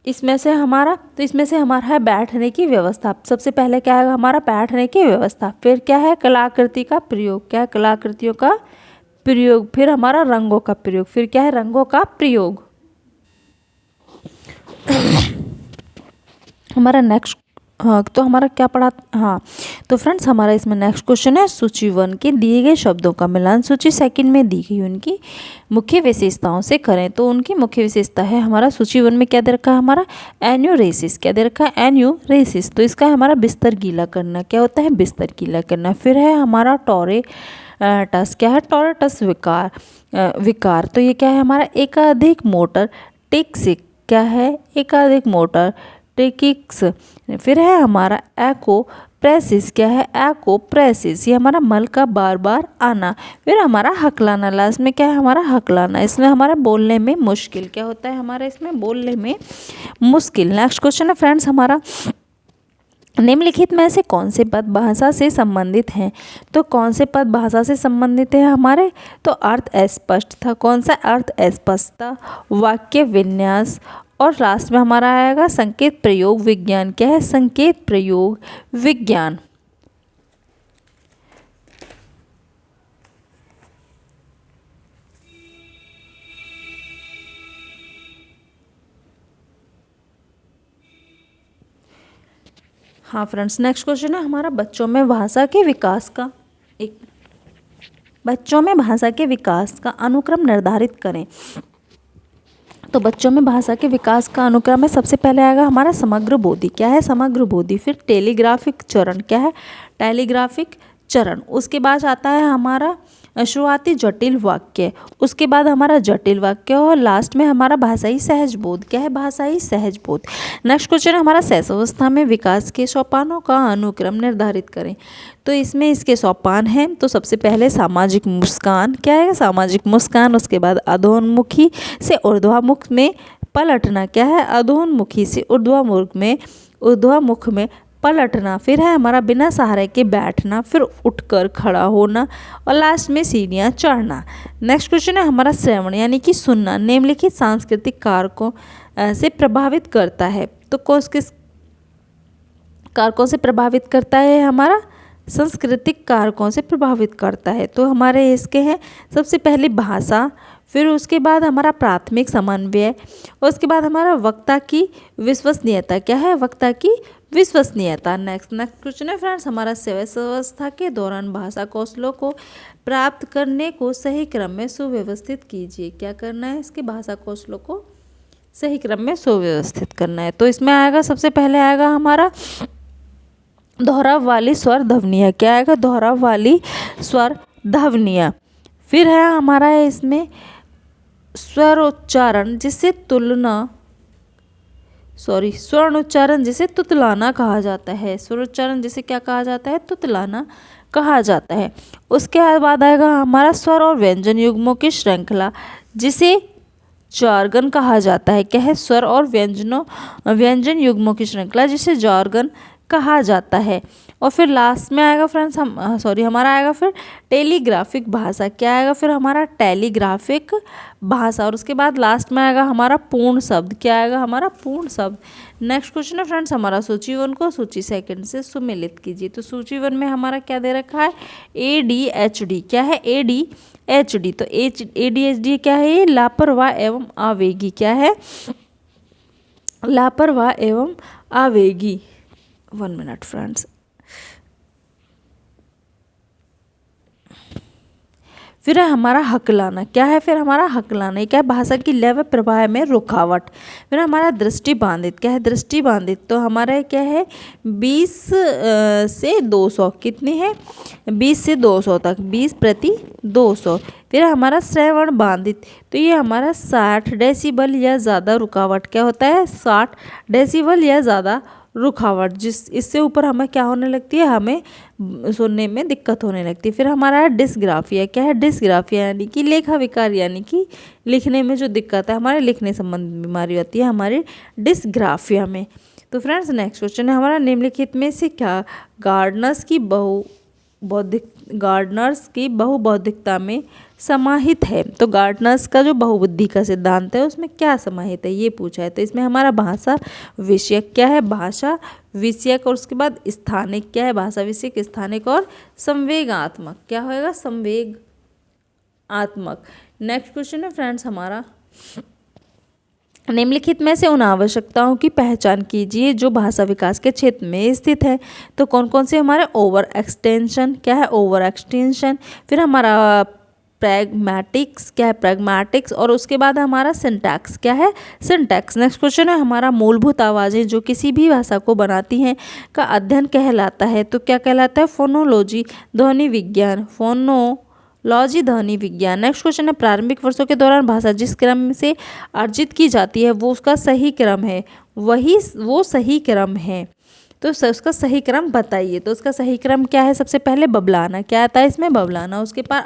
S1: इसमें से हमारा है बैठने की व्यवस्था। सबसे पहले क्या है हमारा बैठने की व्यवस्था, फिर क्या है कलाकृति का प्रयोग, क्या है कलाकृतियों का प्रयोग, फिर हमारा रंगों का प्रयोग, फिर क्या है रंगों का प्रयोग। हमारा नेक्स्ट, हाँ तो हमारा क्या पढ़ा, हाँ तो फ्रेंड्स हमारा इसमें नेक्स्ट क्वेश्चन है सूची 1 के दिए गए शब्दों का मिलान सूची 2 में दी गई उनकी मुख्य विशेषताओं से करें। तो उनकी मुख्य विशेषता है हमारा सूची 1 में क्या दे रखा है हमारा एन्यूरेसिस, क्या दे रखा है एन्यूरेसिस, तो इसका है हमारा बिस्तर गीला करना, क्या होता है बिस्तर गीला करना। फिर है हमारा टॉरेटस, क्या है टॉरेटस विकार, तो ये क्या है हमारा एकाधिक मोटर टिक्सिक, क्या है एकाधिक मोटर टिकिक्स। फिर है हमारा एकोप्रेसिस, क्या है एकोप्रेसिस, ये हमारा मल का बार बार आना। फिर हमारा हकलाना, लास्ट में क्या है हमारा हकलाना, इसमें हमारा बोलने में मुश्किल, क्या होता है हमारा इसमें बोलने में मुश्किल। नेक्स्ट क्वेश्चन है फ्रेंड्स हमारा निम्नलिखित में से कौन से पद भाषा से संबंधित हैं। तो कौन से पद भाषा से संबंधित है हमारे, तो अर्थ अस्पष्ट था, कौन सा अर्थ अस्पष्ट था, वाक्य विन्यास, और लास्ट में हमारा आएगा संकेत प्रयोग विज्ञान, क्या है संकेत प्रयोग विज्ञान। हाँ फ्रेंड्स नेक्स्ट क्वेश्चन है हमारा बच्चों में भाषा के विकास का अनुक्रम निर्धारित करें। तो बच्चों में भाषा के विकास का अनुक्रम है, सबसे पहले आएगा हमारा समग्र बोधि, क्या है समग्र बोधि, फिर टेलीग्राफिक चरण, क्या है टेलीग्राफिक चरण, उसके बाद आता है हमारा शुरुआती जटिल वाक्य, उसके बाद हमारा जटिल वाक्य, और लास्ट में हमारा भाषाई सहज बोध, क्या है भाषाई सहज बोध। नेक्स्ट क्वेश्चन है हमारा शैशवावस्था में विकास के सोपानों का अनुक्रम निर्धारित करें। तो इसमें इसके सोपान हैं, तो सबसे पहले सामाजिक मुस्कान, क्या है सामाजिक मुस्कान, उसके बाद अधोन्मुखी से ऊर्ध्वमुख में पलटना, क्या है अधोन्मुखी से ऊर्ध्वमुख में पलटना, फिर है हमारा बिना सहारे के बैठना, फिर उठकर खड़ा होना, और लास्ट में सीढ़ियाँ चढ़ना। नेक्स्ट क्वेश्चन है हमारा श्रवण यानी कि सुनना निम्नलिखित सांस्कृतिक कारकों से प्रभावित करता है। तो किस कारकों से प्रभावित करता है हमारा सांस्कृतिक कारकों से प्रभावित करता है। तो हमारे इसके हैं सबसे पहले भाषा, फिर उसके बाद हमारा प्राथमिक समन्वय, और उसके बाद हमारा वक्ता की विश्वसनीयता, क्या है वक्ता की विश्वसनीयता। नेक्स्ट क्वेश्चन है फ्रेंड्स हमारा शैशवावस्था के दौरान भाषा कौशलों को प्राप्त करने को सही क्रम में सुव्यवस्थित कीजिए। क्या करना है इसके भाषा कौशलों को सही क्रम में सुव्यवस्थित करना है। तो इसमें आएगा सबसे पहले आएगा हमारा दोहराव वाली स्वर ध्वनियाँ, क्या आएगा दोहराव वाली स्वर ध्वनियाँ। फिर है हमारा इसमें स्वरोच्चारण जिसे स्वर्ण उच्चारण जिसे तुतलाना कहा जाता है, स्वरोच्चारण जिसे क्या कहा जाता है तुतलाना कहा जाता है। उसके बाद आएगा हमारा स्वर और व्यंजन युग्मों की श्रृंखला जिसे जार्गन कहा जाता है, क्या है स्वर और व्यंजन युग्मों की श्रृंखला जिसे जार्गन कहा जाता है। और फिर लास्ट में आएगा फ्रेंड्स हमारा आएगा फिर टेलीग्राफिक भाषा, क्या आएगा फिर हमारा टेलीग्राफिक भाषा, और उसके बाद लास्ट में आएगा हमारा पूर्ण शब्द, क्या आएगा हमारा पूर्ण शब्द। नेक्स्ट क्वेश्चन है फ्रेंड्स हमारा सूची 1 को सूची 2 से सुमेलित कीजिए। तो सूची 1 में हमारा क्या दे रखा है ADHD, क्या है ADHD, तो ADHD क्या है ये लापरवाह एवं आवेगी, क्या है लापरवाह एवं आवेगी। 1 मिनट फ्रेंड्स। फिर है हमारा हकलाना, क्या है फिर हमारा हकलाना, क्या है भाषा की लय व प्रवाह में रुकावट। फिर हमारा दृष्टि बाधित, क्या है दृष्टि बाधित, तो हमारा क्या है 20 से 200, कितनी है 20 से 200 तक, 20 प्रति 200। फिर हमारा श्रवण बाधित, तो ये हमारा 60 डेसिबल या ज़्यादा रुकावट, क्या होता है 60 डेसिबल या ज़्यादा रुकावट, इससे ऊपर हमें क्या होने लगती है हमें सुनने में दिक्कत होने लगती है। फिर हमारा है डिस्ग्राफिया, क्या है डिस्ग्राफिया यानी कि लेखा विकार, यानी कि लिखने में जो दिक्कत है हमारे लिखने संबंधी बीमारी होती है हमारी डिस्ग्राफिया में। तो फ्रेंड्स नेक्स्ट क्वेश्चन है हमारा निम्नलिखित में से क्या गार्डनर्स की बहुबौद्धिकता में समाहित है। तो गार्डनर्स का जो बहुबुद्धि का सिद्धांत है उसमें क्या समाहित है ये पूछा है। तो इसमें हमारा भाषा विषयक क्या है, भाषा विषयक, और उसके बाद स्थानिक क्या है, भाषा विषयक, स्थानिक और संवेगात्मक क्या होएगा, संवेगात्मक। नेक्स्ट क्वेश्चन है फ्रेंड्स हमारा, निम्नलिखित में से उन आवश्यकताओं की पहचान कीजिए जो भाषा विकास के क्षेत्र में स्थित है। तो कौन कौन से हमारे, ओवर एक्सटेंशन क्या है, ओवर एक्सटेंशन, फिर हमारा प्रैग्मैटिक्स क्या है, प्रैग्मैटिक्स, और उसके बाद हमारा सिंटैक्स क्या है, सिंटैक्स। नेक्स्ट क्वेश्चन है हमारा, मूलभूत आवाज़ें जो किसी भी भाषा को बनाती हैं का अध्ययन कहलाता है। तो क्या कहलाता है, फोनोलॉजी ध्वनि विज्ञान, फोनोलॉजी ध्वनि विज्ञान। नेक्स्ट क्वेश्चन है, प्रारंभिक वर्षों के दौरान भाषा जिस क्रम से अर्जित की जाती है वो उसका सही क्रम है, वो सही क्रम है। तो उसका सही क्रम बताइए। तो उसका सही क्रम क्या है, सबसे पहले बबलाना, क्या आता है इसमें, बबलाना। उसके बाद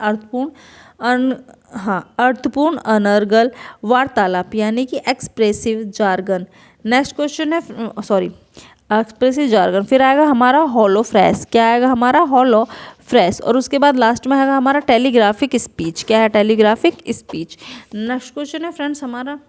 S1: अर्थपूर्ण अनर्गल वार्तालाप यानी कि एक्सप्रेसिव जार्गन। नेक्स्ट क्वेश्चन है एक्सप्रेसिव जार्गन। फिर आएगा हमारा हॉलो फ्रेश, क्या आएगा हमारा, हॉलो फ्रेश। और उसके बाद लास्ट में आएगा हमारा टेलीग्राफिक स्पीच, क्या है, टेलीग्राफिक स्पीच। नेक्स्ट क्वेश्चन है फ्रेंड्स हमारा,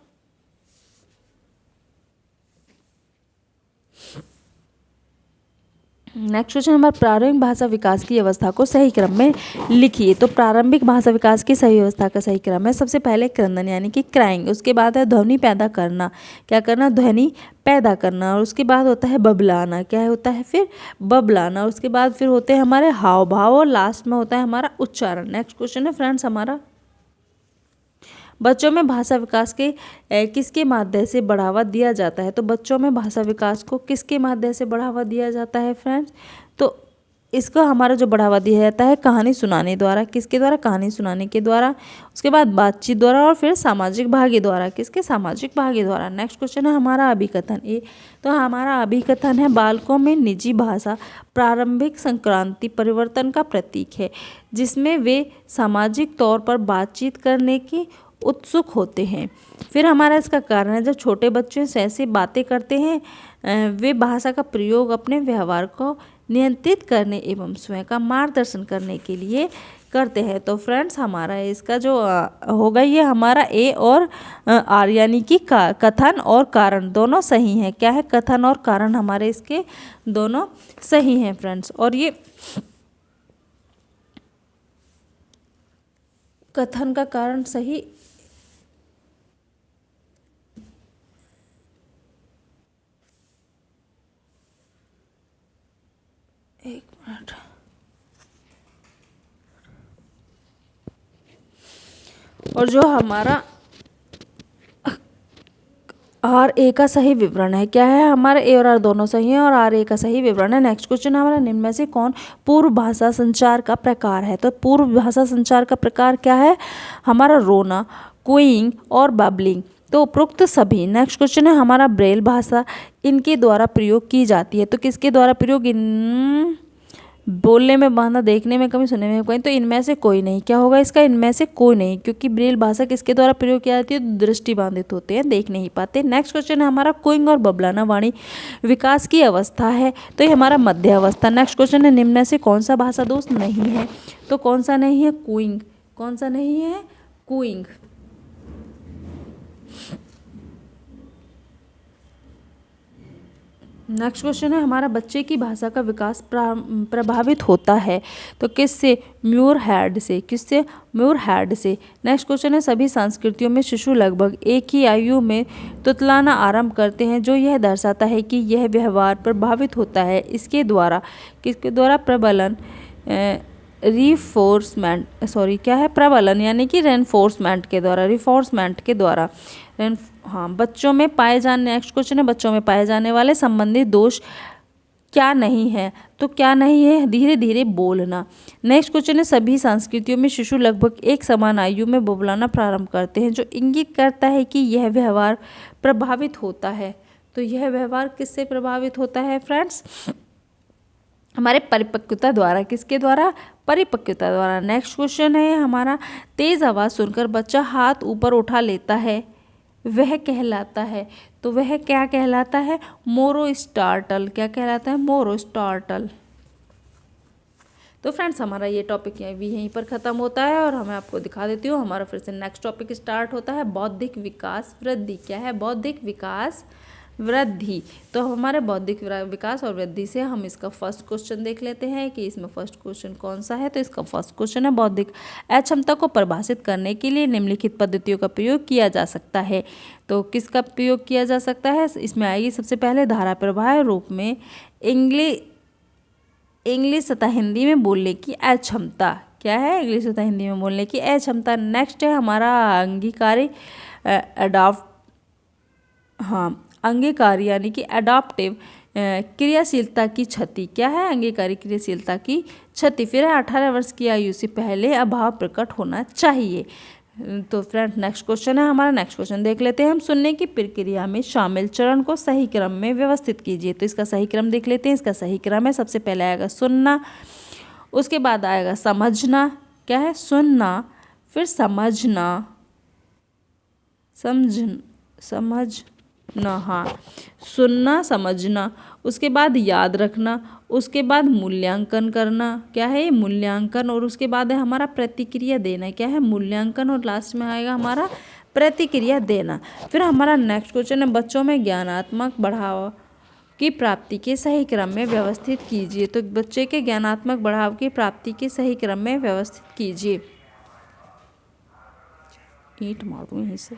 S1: नेक्स्ट क्वेश्चन हमारा, प्रारंभिक भाषा विकास की अवस्था को सही क्रम में लिखिए। तो प्रारंभिक भाषा विकास की सही अवस्था का सही क्रम है, सबसे पहले क्रंदन यानी कि क्राइंग, उसके बाद है ध्वनि पैदा करना, क्या करना, ध्वनि पैदा करना, और उसके बाद होता है बबलाना, क्या होता है फिर, बबलाना। उसके बाद फिर होते हैं हमारे हाव भाव, और लास्ट में होता है हमारा उच्चारण। नेक्स्ट क्वेश्चन है फ्रेंड्स हमारा, बच्चों में भाषा विकास के किसके माध्यम से बढ़ावा दिया जाता है। तो बच्चों में भाषा विकास को किसके माध्यम से बढ़ावा दिया जाता है फ्रेंड्स, तो इसका हमारा जो बढ़ावा दिया जाता है कहानी सुनाने द्वारा, किसके द्वारा, कहानी सुनाने के द्वारा, उसके बाद बातचीत द्वारा, और फिर सामाजिक भाग्य द्वारा, किसके, सामाजिक भाग्य द्वारा। नेक्स्ट क्वेश्चन है हमारा अभिकथन ए। तो हमारा अभिकथन है, बालकों में निजी भाषा प्रारंभिक संक्रांति परिवर्तन का प्रतीक है जिसमें वे सामाजिक तौर पर बातचीत करने की उत्सुक होते हैं। फिर हमारा इसका कारण है, जब छोटे बच्चे से ऐसी बातें करते हैं वे भाषा का प्रयोग अपने व्यवहार को नियंत्रित करने एवं स्वयं का मार्गदर्शन करने के लिए करते हैं। तो फ्रेंड्स हमारा इसका जो होगा ये हमारा ए और आर यानी कि कथन और कारण दोनों सही हैं, क्या है, कथन और कारण हमारे इसके दोनों सही हैं फ्रेंड्स। और ये कथन का कारण सही, एक मिनट, और जो हमारा आर ए का सही विवरण है, क्या है, हमारे ए और आर दोनों सही हैं और आर ए का सही विवरण है। नेक्स्ट क्वेश्चन हमारा, निम्न में से कौन पूर्व भाषा संचार का प्रकार है। तो पूर्व भाषा संचार का प्रकार क्या है, हमारा रोना, कुइंग और बबलिंग। तो उपरोक्त सभी। नेक्स्ट क्वेश्चन है हमारा, ब्रेल भाषा इनके द्वारा प्रयोग की जाती है। तो किसके द्वारा प्रयोग, इन बोलने में बांधा, देखने में कमी, सुनने में कमी, तो इनमें से कोई नहीं, क्या होगा इसका, इनमें से कोई नहीं, क्योंकि ब्रेल भाषा किसके द्वारा प्रयोग की जाती है, दृष्टि बाधित होते हैं, देख नहीं पाते। नेक्स्ट क्वेश्चन है हमारा, कुइंग और बबलाना वाणी विकास की अवस्था है। तो ये हमारा मध्य अवस्था। नेक्स्ट क्वेश्चन है, निम्न में से कौन सा भाषा दोष नहीं है। तो कौन सा नहीं है, कुइंग, कौन सा नहीं है, कुइंग। नेक्स्ट क्वेश्चन है हमारा, बच्चे की भाषा का विकास प्रभावित होता है। तो किससे, म्यूर हेड से, किससे, म्यूर हेड से। नेक्स्ट क्वेश्चन है, सभी संस्कृतियों में शिशु लगभग एक ही आयु में तुतलाना आरंभ करते हैं जो यह दर्शाता है कि यह व्यवहार प्रभावित होता है इसके द्वारा, किसके द्वारा, प्रबलन, रिफोर्समेंट, सॉरी क्या है, प्रबलन यानी कि रेनफोर्समेंट के द्वारा, रिफोर्समेंट के द्वारा। हाँ, बच्चों में पाए जाने, नेक्स्ट क्वेश्चन है, बच्चों में पाए जाने वाले संबंधित दोष क्या नहीं है। तो क्या नहीं है, धीरे धीरे बोलना। नेक्स्ट क्वेश्चन है, सभी संस्कृतियों में शिशु लगभग एक समान आयु में बुबलाना प्रारंभ करते हैं जो इंगित करता है कि यह व्यवहार प्रभावित होता है। तो यह व्यवहार किससे प्रभावित होता है फ्रेंड्स, हमारे परिपक्वता द्वारा, किसके द्वारा, परिपक्वता द्वारा। नेक्स्ट क्वेश्चन है हमारा, तेज आवाज़ सुनकर बच्चा हाथ ऊपर उठा लेता है वह कहलाता है। तो वह क्या कहलाता है, मोरोस्टार्टल, क्या कहलाता है, मोरोस्टार्टल। तो फ्रेंड्स हमारा ये टॉपिक भी यहीं पर ख़त्म होता है और मैं आपको दिखा देती हूँ हमारा फिर से नेक्स्ट टॉपिक स्टार्ट होता है बौद्धिक विकास वृद्धि। क्या है? बौद्धिक विकास वृद्धि। तो हमारे बौद्धिक विकास और वृद्धि से हम इसका फर्स्ट क्वेश्चन देख लेते हैं कि इसमें फर्स्ट क्वेश्चन कौन सा है। तो इसका फर्स्ट क्वेश्चन है बौद्धिक अक्षमता को परिभाषित करने के लिए निम्नलिखित पद्धतियों का प्रयोग किया जा सकता है। तो किसका प्रयोग किया जा सकता है? इसमें आएगी सबसे पहले धारा प्रवाह रूप में इंग्लिश तथा हिंदी में बोलने की अक्षमता। क्या है? इंग्लिश तथा हिंदी में बोलने की अक्षमता। नेक्स्ट है हमारा अंगीकारी यानी कि अडॉप्टिव क्रियाशीलता की क्षति। क्या है? अंगीकारी क्रियाशीलता की क्षति। फिर है 18 वर्ष की आयु से पहले अभाव प्रकट होना चाहिए। तो फ्रेंड नेक्स्ट क्वेश्चन है हमारा। नेक्स्ट क्वेश्चन देख लेते हैं हम। सुनने की प्रक्रिया में शामिल चरण को सही क्रम में व्यवस्थित कीजिए। तो इसका सही क्रम देख लेते हैं। इसका सही क्रम है सबसे पहले आएगा सुनना, उसके बाद आएगा समझना। क्या है? सुनना, फिर समझना, समझना, हाँ, सुनना समझना, उसके बाद याद रखना, उसके बाद मूल्यांकन करना। क्या है? ये मूल्यांकन। और उसके बाद है हमारा प्रतिक्रिया देना। क्या है? मूल्यांकन। और लास्ट में आएगा हमारा प्रतिक्रिया देना। फिर हमारा नेक्स्ट क्वेश्चन है बच्चों में ज्ञानात्मक बढ़ाव की प्राप्ति के सही क्रम में व्यवस्थित कीजिए। तो बच्चे के ज्ञानात्मक बढ़ाव की प्राप्ति के सही क्रम में व्यवस्थित कीजिए। ईंट मार दूं यहीं से।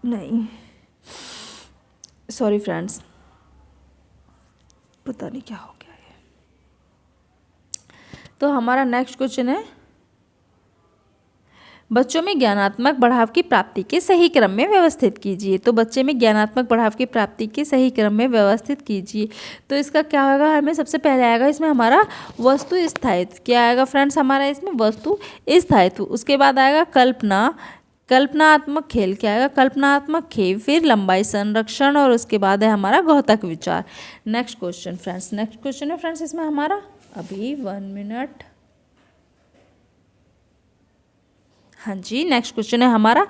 S1: नहीं, सॉरी फ्रेंड्स, पता नहीं क्या हो गया है। तो हमारा नेक्स्ट क्वेश्चन है बच्चों में ज्ञानात्मक बढ़ाव की प्राप्ति के सही क्रम में व्यवस्थित कीजिए। तो बच्चे में ज्ञानात्मक बढ़ाव की प्राप्ति के सही क्रम में व्यवस्थित कीजिए। तो इसका क्या होगा? हमें सबसे पहले आएगा इसमें हमारा वस्तु स्थायित्व। क्या आएगा फ्रेंड्स? हमारा इसमें वस्तु स्थायित्व। उसके बाद आएगा कल्पनात्मक खेल। क्या आएगा? कल्पनात्मक खेल। फिर लंबाई संरक्षण और उसके बाद है हमारा घातक विचार। Next question friends, next question है फ्रेंड्स इसमें हमारा अभी 1 मिनट, हाँ जी, नेक्स्ट क्वेश्चन है हमारा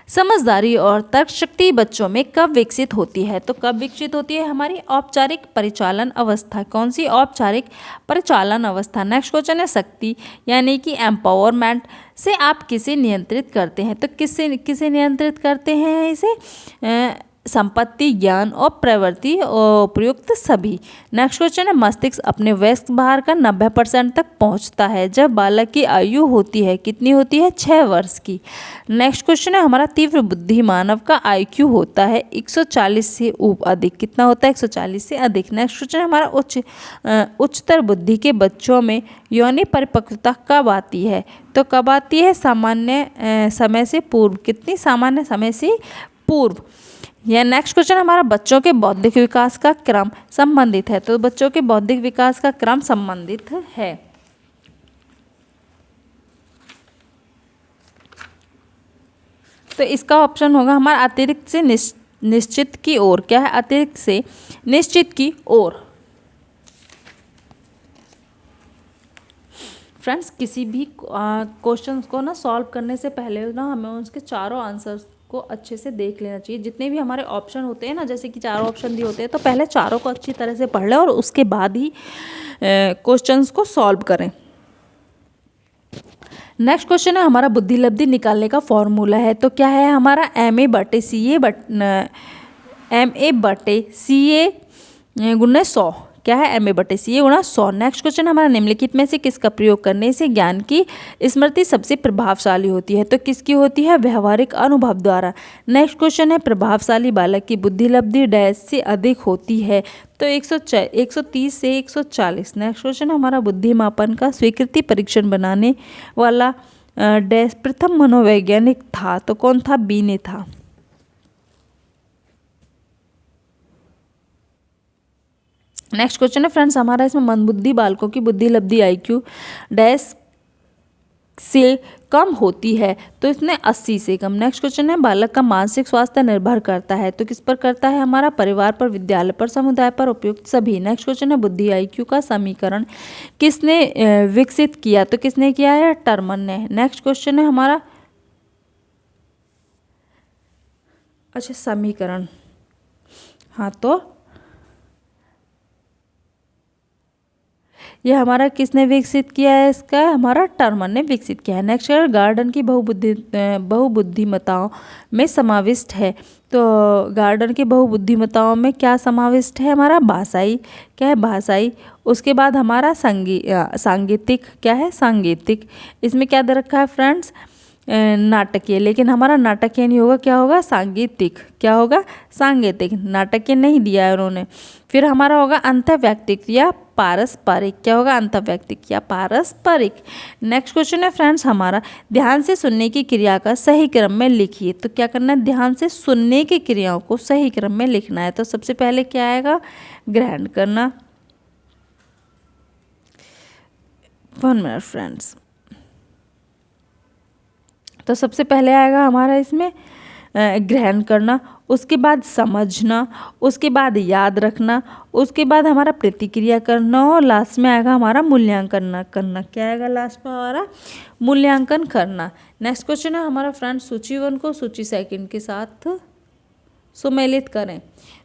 S1: समझदारी और तर्क शक्ति बच्चों में कब विकसित होती है। तो कब विकसित होती है? हमारी औपचारिक परिचालन अवस्था। कौन सी? औपचारिक परिचालन अवस्था। नेक्स्ट क्वेश्चन है शक्ति यानी कि एम्पावरमेंट से आप किसे नियंत्रित करते हैं। तो किसे नियंत्रित करते हैं? इसे संपत्ति, ज्ञान और प्रवृत्ति और उपयुक्त सभी। नेक्स्ट क्वेश्चन है मस्तिष्क अपने वयस्क भार का 90% तक पहुंचता है जब बालक की आयु होती है। कितनी होती है? 6 वर्ष की। नेक्स्ट क्वेश्चन है हमारा तीव्र बुद्धि मानव का IQ होता है 140 से अधिक। कितना होता है? 140 से अधिक। नेक्स्ट क्वेश्चन है हमारा उच्चतर बुद्धि के बच्चों में यौनिक परिपक्वता कब आती है। तो कब आती है? सामान्य समय से पूर्व। कितनी? सामान्य समय से पूर्व। यह नेक्स्ट क्वेश्चन हमारा बच्चों के बौद्धिक विकास का क्रम संबंधित है। तो बच्चों के बौद्धिक विकास का क्रम संबंधित है। तो इसका ऑप्शन होगा हमारा अतिरिक्त से निश्चित की ओर। क्या है? अतिरिक्त से निश्चित की ओर। फ्रेंड्स किसी भी क्वेश्चन को ना सॉल्व करने से पहले ना हमें उसके चारों आंसर्स को अच्छे से देख लेना चाहिए। जितने भी हमारे ऑप्शन होते हैं ना, जैसे कि 4 ऑप्शन दिए होते हैं, तो पहले चारों को अच्छी तरह से पढ़ लें और उसके बाद ही क्वेश्चंस को सॉल्व करें। नेक्स्ट क्वेश्चन है हमारा बुद्धि लब्धि निकालने का फॉर्मूला है। तो क्या है? हमारा MA बटे CA गुना 100। क्या है? MA बटे CA गुना 100। नेक्स्ट क्वेश्चन हमारा निम्नलिखित में से किसका प्रयोग करने से ज्ञान की स्मृति सबसे प्रभावशाली होती है। तो किसकी होती है? व्यवहारिक अनुभव द्वारा। नेक्स्ट क्वेश्चन है प्रभावशाली बालक की बुद्धि लब्धि डैश से अधिक होती है। तो 130 से 140। नेक्स्ट क्वेश्चन हमारा बुद्धि मापन का स्वीकृति परीक्षण बनाने वाला डैश प्रथम मनोवैज्ञानिक था। तो कौन था? बीने था। नेक्स्ट क्वेश्चन है फ्रेंड्स हमारा इसमें मंदबुद्धि बालकों की बुद्धि लब्धि IQ डैश से कम होती है तो इसमें 80 से कम। नेक्स्ट क्वेश्चन है बालक का मानसिक स्वास्थ्य निर्भर करता है तो किस पर करता है, हमारा परिवार पर, विद्यालय पर, समुदाय पर, उपयुक्त सभी। नेक्स्ट क्वेश्चन है बुद्धि IQ का समीकरण किसने विकसित किया तो किसने किया है, टर्मन ने। नेक्स्ट क्वेश्चन है हमारा अच्छा समीकरण, हाँ तो ये हमारा किसने विकसित किया है, इसका हमारा टर्मन ने विकसित किया है। नेक्स्ट है गार्डन की बहुबुद्धिमताओं में समाविष्ट है तो गार्डन की बहुबुद्धिमताओं में क्या समाविष्ट है, हमारा भाषाई, क्या है भाषाई। उसके बाद हमारा सांगीतिक, क्या है सांगीतिक। इसमें क्या दे रखा है फ्रेंड्स, नाटकीय, लेकिन हमारा नाटकीय नहीं होगा, क्या होगा सांगीतिक, क्या होगा सांगीतिक, नाटकीय नहीं दिया है उन्होंने। फिर हमारा होगा अंतःव्यक्तिक या पारस्परिक, क्या होगा अंतःव्यक्तिक या पारस्परिक। नेक्स्ट क्वेश्चन है फ्रेंड्स हमारा ध्यान से सुनने की क्रिया का सही क्रम में लिखिए तो क्या करना है, ध्यान से सुनने की क्रियाओं को सही क्रम में लिखना है। तो सबसे पहले क्या आएगा, ग्रहण करना। 1 मिनट फ्रेंड्स, तो सबसे पहले आएगा हमारा इसमें ग्रहण करना, उसके बाद समझना, उसके बाद याद रखना, उसके बाद हमारा प्रतिक्रिया करना और लास्ट में आएगा हमारा मूल्यांकन करना। क्या आएगा लास्ट में हमारा, मूल्यांकन करना। नेक्स्ट क्वेश्चन है हमारा फ्रेंड्स सूची 1 को सूची 2 के साथ सुमेलित करें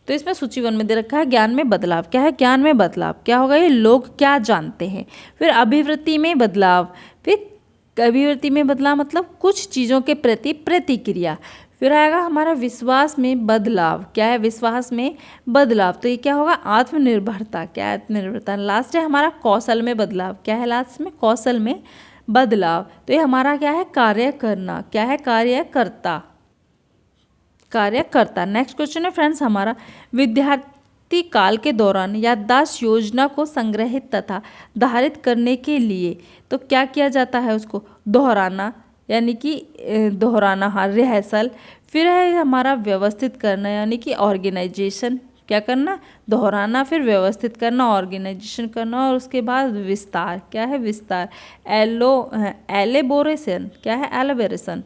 S1: तो इसमें सूची 1 में दे रखा है ज्ञान में बदलाव, क्या है ज्ञान में बदलाव, क्या होगा ये लोग क्या जानते हैं। फिर अभिवृत्ति में बदलाव, फिर अभिवृत्ति में बदलाव मतलब कुछ चीज़ों के प्रति प्रतिक्रिया। फिर आएगा हमारा विश्वास में बदलाव, क्या है विश्वास में बदलाव, तो ये क्या होगा आत्मनिर्भरता, क्या है आत्मनिर्भरता। लास्ट है हमारा कौशल में बदलाव, क्या है लास्ट में कौशल में बदलाव, तो ये हमारा क्या है कार्य करना, क्या है कार्यकर्ता, कार्यकर्ता। नेक्स्ट क्वेश्चन है फ्रेंड्स हमारा विद्यार्थी काल के दौरान याददाश्त योजना को संग्रहित तथा धारित करने के लिए तो क्या किया जाता है, उसको दोहराना, यानी कि दोहराना, हाँ रिहर्सल। फिर है हमारा व्यवस्थित करना यानी कि ऑर्गेनाइजेशन, क्या करना दोहराना, फिर व्यवस्थित करना, ऑर्गेनाइजेशन करना और उसके बाद विस्तार, क्या है विस्तार, एलेबोरेशन, क्या है एलेबोरेशन।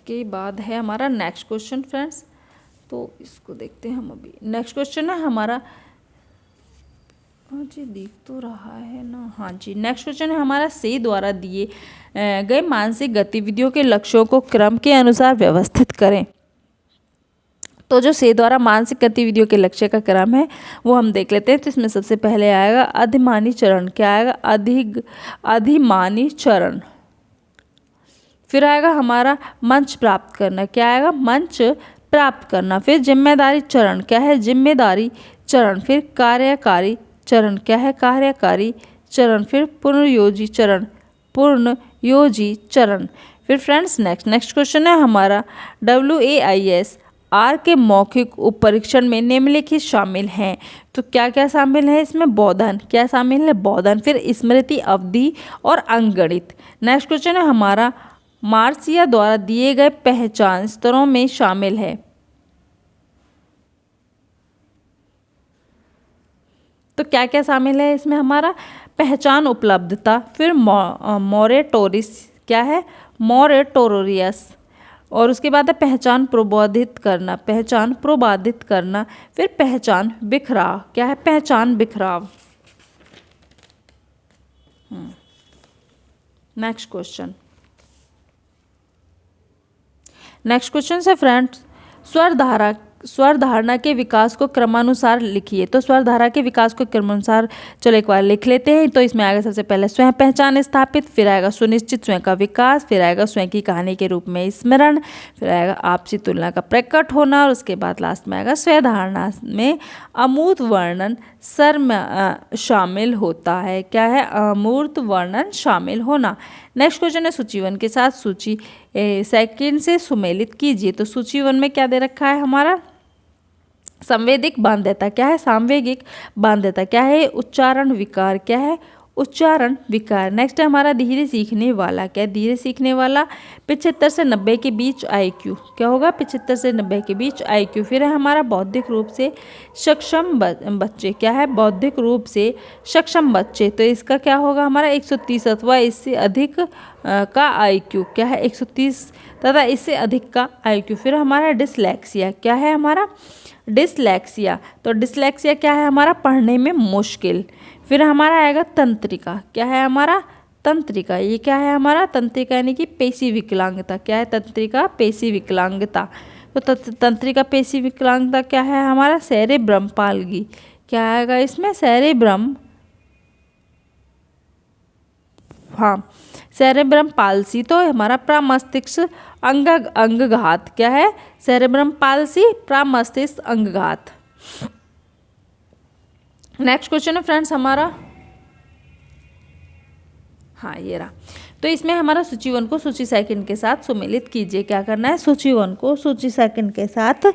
S1: के बाद है हमारा नेक्स्ट क्वेश्चन फ्रेंड्स, तो इसको देखते हैं हम अभी। नेक्स्ट क्वेश्चन है हमारा, हाँ जी दिख तो रहा है ना, हाँ जी। नेक्स्ट क्वेश्चन है हमारा से द्वारा दिए गए मानसिक गतिविधियों के लक्ष्यों को क्रम के अनुसार व्यवस्थित करें। तो जो से द्वारा मानसिक गतिविधियों के लक्ष्य का क्रम है वो हम देख लेते हैं। तो इसमें सबसे पहले आएगा अधिमानी चरण, क्या आएगा अधिमानी चरण। फिर आएगा हमारा मंच प्राप्त करना, क्या आएगा मंच प्राप्त करना। फिर जिम्मेदारी चरण, क्या है जिम्मेदारी चरण। फिर कार्यकारी चरण, क्या है कार्यकारी चरण। फिर पुनर्योजी चरण, पूर्णयोजी चरण। फिर फ्रेंड्स नेक्स्ट क्वेश्चन है हमारा WAIS R के मौखिक परीक्षण में निम्नलिखित शामिल हैं तो क्या क्या शामिल है इसमें, बोधन, क्या शामिल है बोधन। फिर स्मृति अवधि और अंकगणित। नेक्स्ट क्वेश्चन है हमारा मार्सिया द्वारा दिए गए पहचान स्तरों में शामिल है तो क्या क्या शामिल है इसमें, हमारा पहचान उपलब्धता, फिर मोरेटोरिस, क्या है मोरेटोरियस, और उसके बाद है पहचान प्रबोधित करना, पहचान प्रबाधित करना। फिर पहचान बिखराव, क्या है पहचान बिखराव। नेक्स्ट क्वेश्चन, नेक्स्ट क्वेश्चन से फ्रेंड्स स्वर धारणा के विकास को क्रमानुसार लिखिए तो स्वर धारा के विकास को क्रमानुसार चलो एक बार लिख लेते हैं। तो इसमें आएगा सबसे पहले स्वयं पहचान स्थापित, फिर आएगा सुनिश्चित स्वयं का विकास, फिर आएगा स्वयं की कहानी के रूप में स्मरण, फिर आएगा आपसी तुलना का प्रकट होना और उसके बाद लास्ट में आएगा स्वयं धारणा में अमूर्त वर्णन शामिल होता है, क्या है अमूर्त वर्णन शामिल होना। नेक्स्ट क्वेश्चन है सूची 1 के साथ सूची 2 से सुमेलित कीजिए तो सूची 1 में क्या दे रखा है हमारा संवेदिक बाध्यता, क्या है सांवेगिक बाध्यता, क्या है उच्चारण विकार, क्या है उच्चारण विकार। नेक्स्ट है हमारा धीरे सीखने वाला। क्या धीरे सीखने वाला? 75 से 90 के बीच IQ। क्या होगा? 75 से 90 के बीच IQ। फिर है हमारा बौद्धिक रूप से सक्षम बच्चे। क्या है? बौद्धिक रूप से सक्षम बच्चे। तो इसका क्या होगा? हमारा 130 अथवा इससे अधिक का IQ। क्या है? 130 तथा इससे अधिक का IQ। फिर हमारा डिसलेक्सिया। क्या है हमारा? डिसलेक्सिया। तो डिसलेक्सिया क्या है हमारा? पढ़ने में मुश्किल। फिर हमारा आएगा तंत्रिका। क्या है हमारा? तंत्रिका। ये क्या है हमारा? तंत्रिका यानी कि पेशी विकलांगता। क्या है? तंत्रिका पेशी विकलांगता। तो तंत्रिका पेशी विकलांगता क्या है हमारा? सेरेब्रम पाल्गी। क्या आएगा इसमें? सेरेब्रम, हाँ, सेरेब्रम पाल्सी। तो हमारा प्रमस्तिष्क अंगघात। क्या है? सेरेब्रम पाल्सी, प्रमस्तिष्क अंगघात। नेक्स्ट क्वेश्चन है फ्रेंड्स हमारा, हाँ ये रहा। तो इसमें हमारा सूची 1 को सूची 2 के साथ सुमेलित कीजिए। क्या करना है? सूची 1 को सूची 2 के साथ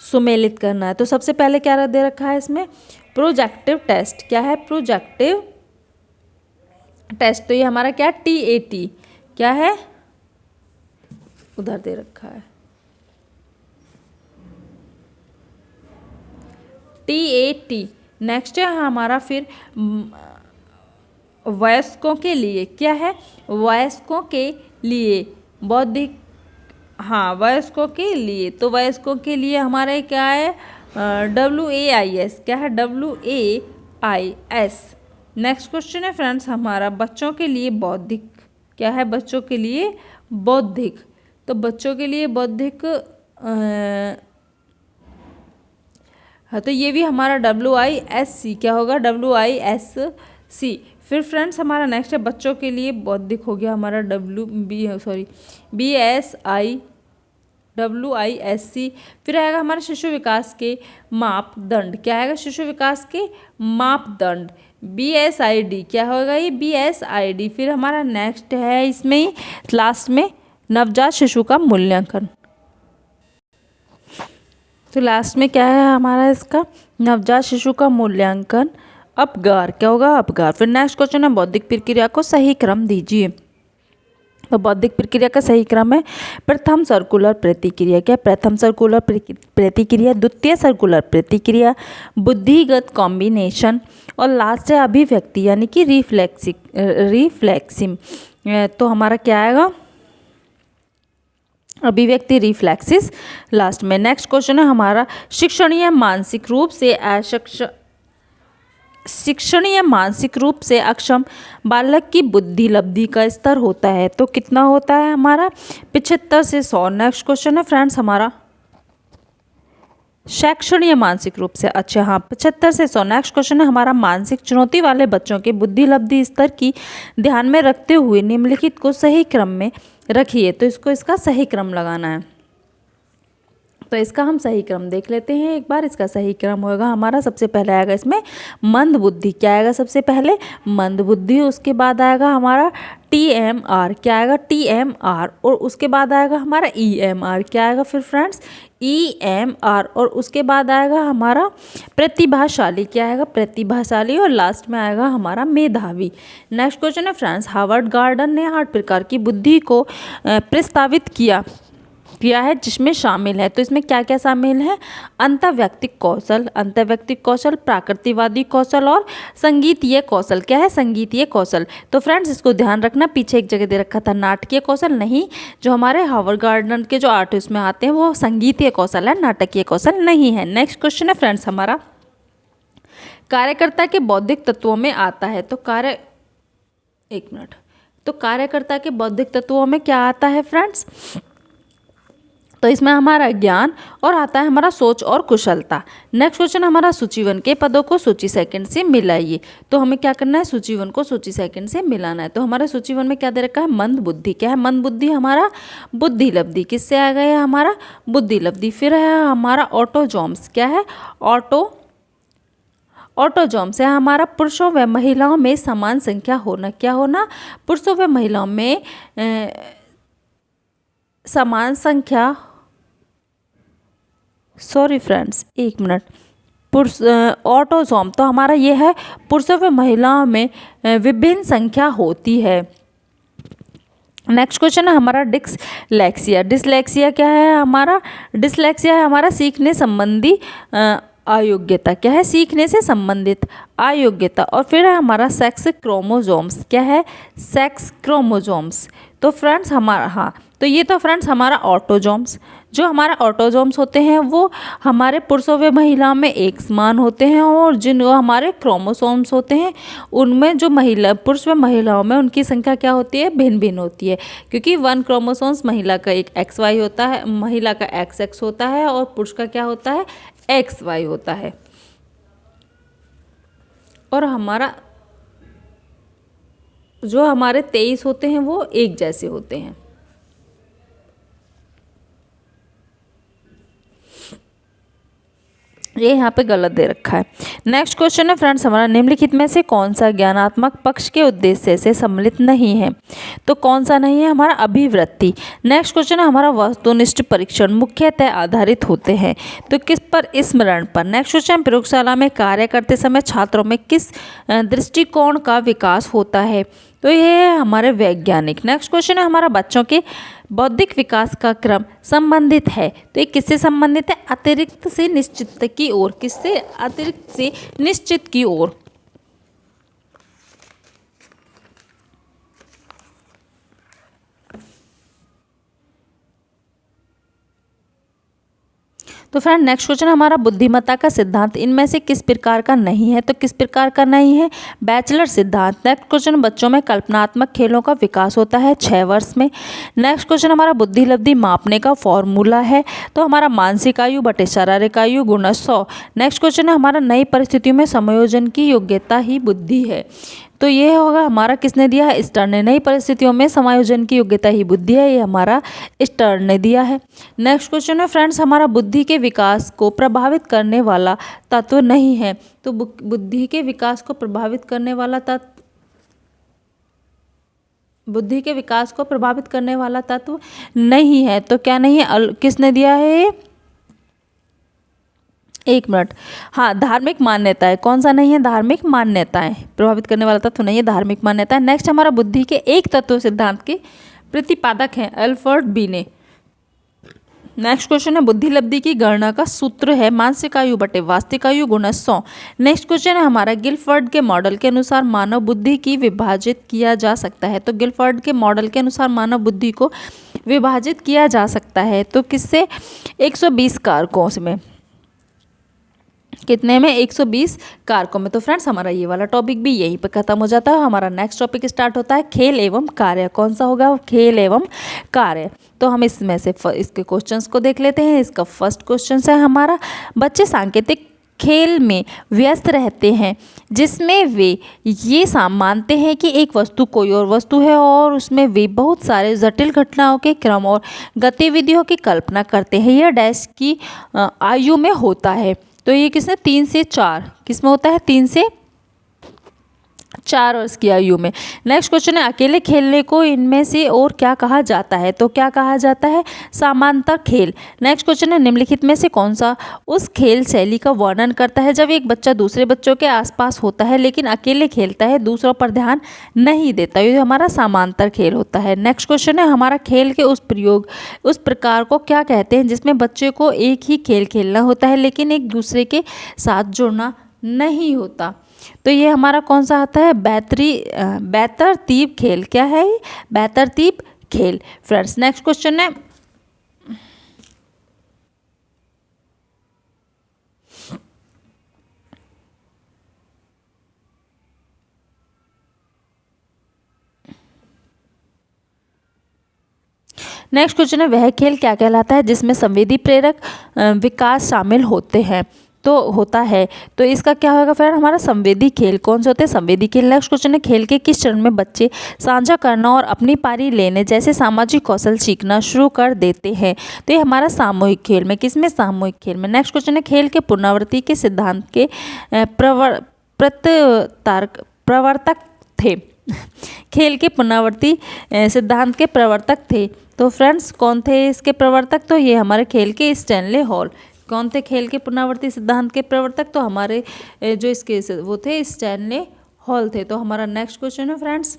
S1: सुमेलित करना है। तो सबसे पहले क्या दे रखा है इसमें? Projective test. क्या है? Projective test. तो ये हमारा क्या? TAT। क्या है? उधर दे रखा है TAT। नेक्स्ट है हमारा फिर वयस्कों के लिए। क्या है? वयस्कों के लिए बौद्धिक, हाँ वयस्कों के लिए। तो वयस्कों के लिए हमारे क्या है? WAIS। क्या है? WAIS। नेक्स्ट क्वेश्चन है फ्रेंड्स हमारा बच्चों के लिए बौद्धिक। क्या है? बच्चों के लिए बौद्धिक। तो बच्चों के लिए बौद्धिक हाँ, तो ये भी हमारा WISC। क्या होगा? WISC। फिर फ्रेंड्स हमारा नेक्स्ट है बच्चों के लिए बौद्धिक हो गया हमारा WISC। फिर आएगा हमारा शिशु विकास के मापदंड। क्या आएगा? शिशु विकास के मापदंड BSID। क्या होगा ये? BSID। फिर हमारा नेक्स्ट है इसमें ही लास्ट में नवजात शिशु का मूल्यांकन। तो लास्ट में क्या है हमारा इसका? नवजात शिशु का मूल्यांकन अपगार। क्या होगा? अपगार। फिर नेक्स्ट क्वेश्चन है बौद्धिक प्रक्रिया को सही क्रम दीजिए। तो बौद्धिक प्रक्रिया का सही क्रम है प्रथम सर्कुलर प्रतिक्रिया। क्या? प्रथम सर्कुलर प्रतिक्रिया, द्वितीय सर्कुलर प्रतिक्रिया, बुद्धिगत कॉम्बिनेशन और लास्ट है अभिव्यक्ति यानी कि रिफ्लेक्सिम। तो हमारा क्या आएगा? अभिव्यक्ति, रिफ्लेक्सिस लास्ट में। नेक्स्ट क्वेश्चन है हमारा शिक्षणीय मानसिक रूप से अक्षम बालक की बुद्धि लब्धि का स्तर होता है। तो कितना होता है हमारा? 75 से 100। नेक्स्ट क्वेश्चन है फ्रेंड्स हमारा शैक्षणीय मानसिक रूप से, अच्छा हाँ 75 से 100। नेक्स्ट क्वेश्चन है हमारा मानसिक चुनौती वाले बच्चों के बुद्धि लब्धि स्तर की ध्यान में रखते हुए निम्नलिखित को सही क्रम में रखिए। तो इसका सही क्रम लगाना है। तो इसका हम सही क्रम देख लेते हैं एक बार। इसका सही क्रम होगा हमारा सबसे पहले आएगा इसमें मंद बुद्धि। क्या आएगा? सबसे पहले मंद बुद्धि। उसके बाद आएगा हमारा TMR। क्या आएगा? TMR। और उसके बाद आएगा हमारा EMR। क्या आएगा फिर फ्रेंड्स? EMR। और उसके बाद आएगा हमारा प्रतिभाशाली। क्या आएगा? प्रतिभाशाली। और लास्ट में आएगा हमारा मेधावी। नेक्स्ट क्वेश्चन है फ्रेंड्स हार्वर्ड गार्डन ने 8 प्रकार की बुद्धि को प्रस्तावित किया है जिसमें शामिल है। तो इसमें क्या क्या शामिल है? अंतर्वैयक्तिक कौशल, प्राकृतिकवादी कौशल और संगीतीय कौशल। क्या है? संगीतीय कौशल। तो फ्रेंड्स इसको ध्यान रखना, पीछे एक जगह दे रखा था नाटकीय कौशल, नहीं, जो हमारे हार्वर्ड गार्डन के जो 8 उसमें आते हैं वो संगीतीय कौशल है, नाटकीय कौशल नहीं है। नेक्स्ट क्वेश्चन है फ्रेंड्स हमारा कार्यकर्ता के बौद्धिक तत्वों में आता है। तो कार्यकर्ता के बौद्धिक तत्वों में क्या आता है फ्रेंड्स? तो इसमें हमारा ज्ञान और आता है हमारा सोच और कुशलता। नेक्स्ट क्वेश्चन हमारा सूची 1 के पदों को सूची 2 से मिलाइए। तो हमें क्या करना है? सूची 1 को सूची 2 से मिलाना है। तो हमारे सूची 1 में क्या दे रखा है? मंद बुद्धि। क्या है? मंद बुद्धि हमारा बुद्धि लब्धि। किससे आ गया हमारा? बुद्धि लब्धि। फिर है हमारा ऑटोजोम्स। क्या है? ऑटोजोम्स है हमारा पुरुषों व महिलाओं में समान संख्या होना। क्या होना? पुरुषों व महिलाओं में समान संख्या, सॉरी फ्रेंड्स एक मिनट, पुरुष ऑटोसोम, तो हमारा ये है पुरुषों व महिलाओं में विभिन्न संख्या होती है। नेक्स्ट क्वेश्चन है हमारा डिसलेक्सिया। डिसलेक्सिया क्या है हमारा? डिसलेक्सिया है हमारा सीखने संबंधी अयोग्यता। क्या है? सीखने से संबंधित अयोग्यता। और फिर है हमारा सेक्स क्रोमोसोम्स। क्या है? Sex chromosomes. तो फ्रेंड्स हमारा, हाँ, तो ये तो फ्रेंड्स हमारा ऑटोजोम्स, जो हमारा ऑटोजोम्स होते हैं वो हमारे पुरुषों व महिलाओं में एक समान होते हैं, और जिन वो हमारे क्रोमोसोम्स होते हैं उनमें जो महिला पुरुष व महिलाओं में उनकी संख्या क्या होती है? भिन्न भिन्न होती है, क्योंकि 1 क्रोमोसोम्स महिला का एक XY होता है, महिला का XX होता है, और पुरुष का क्या होता है? XY होता है। और हमारा जो हमारे 23 होते हैं वो एक जैसे होते हैं। ये यहाँ पे गलत दे रखा है। नेक्स्ट क्वेश्चन है फ्रेंड्स हमारा, निम्नलिखित में से कौन सा ज्ञानात्मक पक्ष के उद्देश्य से सम्मिलित नहीं है? तो कौन सा नहीं है? हमारा अभिवृत्ति। नेक्स्ट क्वेश्चन है हमारा, वस्तुनिष्ठ परीक्षण मुख्यतः आधारित होते हैं तो किस पर? स्मरण पर। नेक्स्ट क्वेश्चन, प्रयोगशाला में कार्य करते समय छात्रों में किस दृष्टिकोण का विकास होता है? तो ये है हमारे वैज्ञानिक। नेक्स्ट क्वेश्चन है हमारा, बच्चों के बौद्धिक विकास का क्रम संबंधित है तो ये किससे संबंधित है? अतिरिक्त से निश्चित की ओर। किससे? अतिरिक्त से निश्चित की ओर। तो फ्रेंड नेक्स्ट क्वेश्चन हमारा, बुद्धिमत्ता का सिद्धांत इनमें से किस प्रकार का नहीं है? तो किस प्रकार का नहीं है? बैचलर सिद्धांत। नेक्स्ट क्वेश्चन, बच्चों में कल्पनात्मक खेलों का विकास होता है 6 वर्ष में। नेक्स्ट क्वेश्चन हमारा, बुद्धि लब्धि मापने का फॉर्मूला है तो हमारा मानसिक आयु बटे शारीरिक आयु गुणा 100। नेक्स्ट क्वेश्चन है हमारा, नई परिस्थितियों में समायोजन की योग्यता ही बुद्धि है। तो ये होगा हमारा, किसने दिया है? स्टर्न ने। नई परिस्थितियों में समायोजन की योग्यता ही बुद्धि है, ये हमारा स्टर्न ने दिया है। नेक्स्ट क्वेश्चन है फ्रेंड्स हमारा, बुद्धि के विकास को प्रभावित करने वाला तत्व नहीं है। तो बुद्धि के विकास को प्रभावित करने वाला तत्व, बुद्धि के विकास को प्रभावित करने वाला तत्व नहीं है। तो क्या नहीं है? किसने दिया है? एक मिनट, हाँ, धार्मिक मान्यताएं। कौन सा नहीं है? धार्मिक मान्यताएं। प्रभावित करने वाला तत्व नहीं है, धार्मिक मान्यताएं। नेक्स्ट हमारा, बुद्धि के एक तत्व सिद्धांत के प्रतिपादक हैं अल्फ्रेड बीने। नेक्स्ट क्वेश्चन है, बुद्धि लब्धि की गणना का सूत्र है मानसिक आयु बटे वास्तविक आयु गुणा 100। नेक्स्ट क्वेश्चन है हमारा, गिलफर्ड के मॉडल के अनुसार मानव बुद्धि की विभाजित किया जा सकता है। तो गिलफर्ड के मॉडल के अनुसार मानव बुद्धि को विभाजित किया जा सकता है तो किससे? 120 कारकों में। कितने में? 120 कारकों में। तो फ्रेंड्स हमारा ये वाला टॉपिक भी यहीं पे खत्म हो जाता है। हमारा नेक्स्ट टॉपिक स्टार्ट होता है खेल एवं कार्य। कौन सा होगा? खेल एवं कार्य। तो हम इसमें से इसके क्वेश्चंस को देख लेते हैं। इसका फर्स्ट क्वेश्चन है हमारा, बच्चे सांकेतिक खेल में व्यस्त रहते हैं जिसमें वे ये मानते हैं कि एक वस्तु कोई और वस्तु है और उसमें वे बहुत सारे जटिल घटनाओं के क्रम और गतिविधियों की कल्पना करते हैं। यह डैश की आयु में होता है। तो ये किसने? 3 से 4 किसमें होता है? 3 से 4 वर्ष की आयु में। नेक्स्ट क्वेश्चन है, अकेले खेलने को इनमें से और क्या कहा जाता है? तो क्या कहा जाता है? समांतर खेल। नेक्स्ट क्वेश्चन है, निम्नलिखित में से कौन सा उस खेल शैली का वर्णन करता है जब एक बच्चा दूसरे बच्चों के आसपास होता है लेकिन अकेले खेलता है, दूसरों पर ध्यान नहीं देता? ये हमारा समांतर खेल होता है। नेक्स्ट क्वेश्चन है हमारा, खेल के उस प्रकार को क्या कहते हैं जिसमें बच्चे को एक ही खेल खेलना होता है लेकिन एक दूसरे के साथ जुड़ना नहीं होता? तो ये हमारा कौन सा आता है? बेतरतीब खेल। क्या है? बेतरतीब खेल। फ्रेंड्स नेक्स्ट क्वेश्चन है, नेक्स्ट क्वेश्चन है, वह खेल क्या कहलाता है जिसमें संवेदी प्रेरक विकास शामिल होते हैं? तो होता है। तो इसका क्या होगा फिर? हमारा संवेदी खेल। कौन से होते हैं? संवेदी खेल। नेक्स्ट क्वेश्चन है, खेल के किस चरण में बच्चे साझा करना और अपनी पारी लेने जैसे सामाजिक कौशल सीखना शुरू कर देते हैं? तो ये हमारा सामूहिक खेल में। किसमें? सामूहिक खेल में। नेक्स्ट क्वेश्चन है, खेल के पुनरावृत्ति के सिद्धांत के प्रवर्तक थे। खेल के पुनरावृत्ति सिद्धांत के प्रवर्तक थे। तो फ्रेंड्स कौन थे इसके प्रवर्तक? तो ये हमारे खेल के स्टैनले हॉल कौन थे खेल के पुनरावृत्ति सिद्धांत के प्रवर्तक? तो हमारे जो इसके वो थे स्टैनले हॉल थे। तो हमारा नेक्स्ट क्वेश्चन है फ्रेंड्स,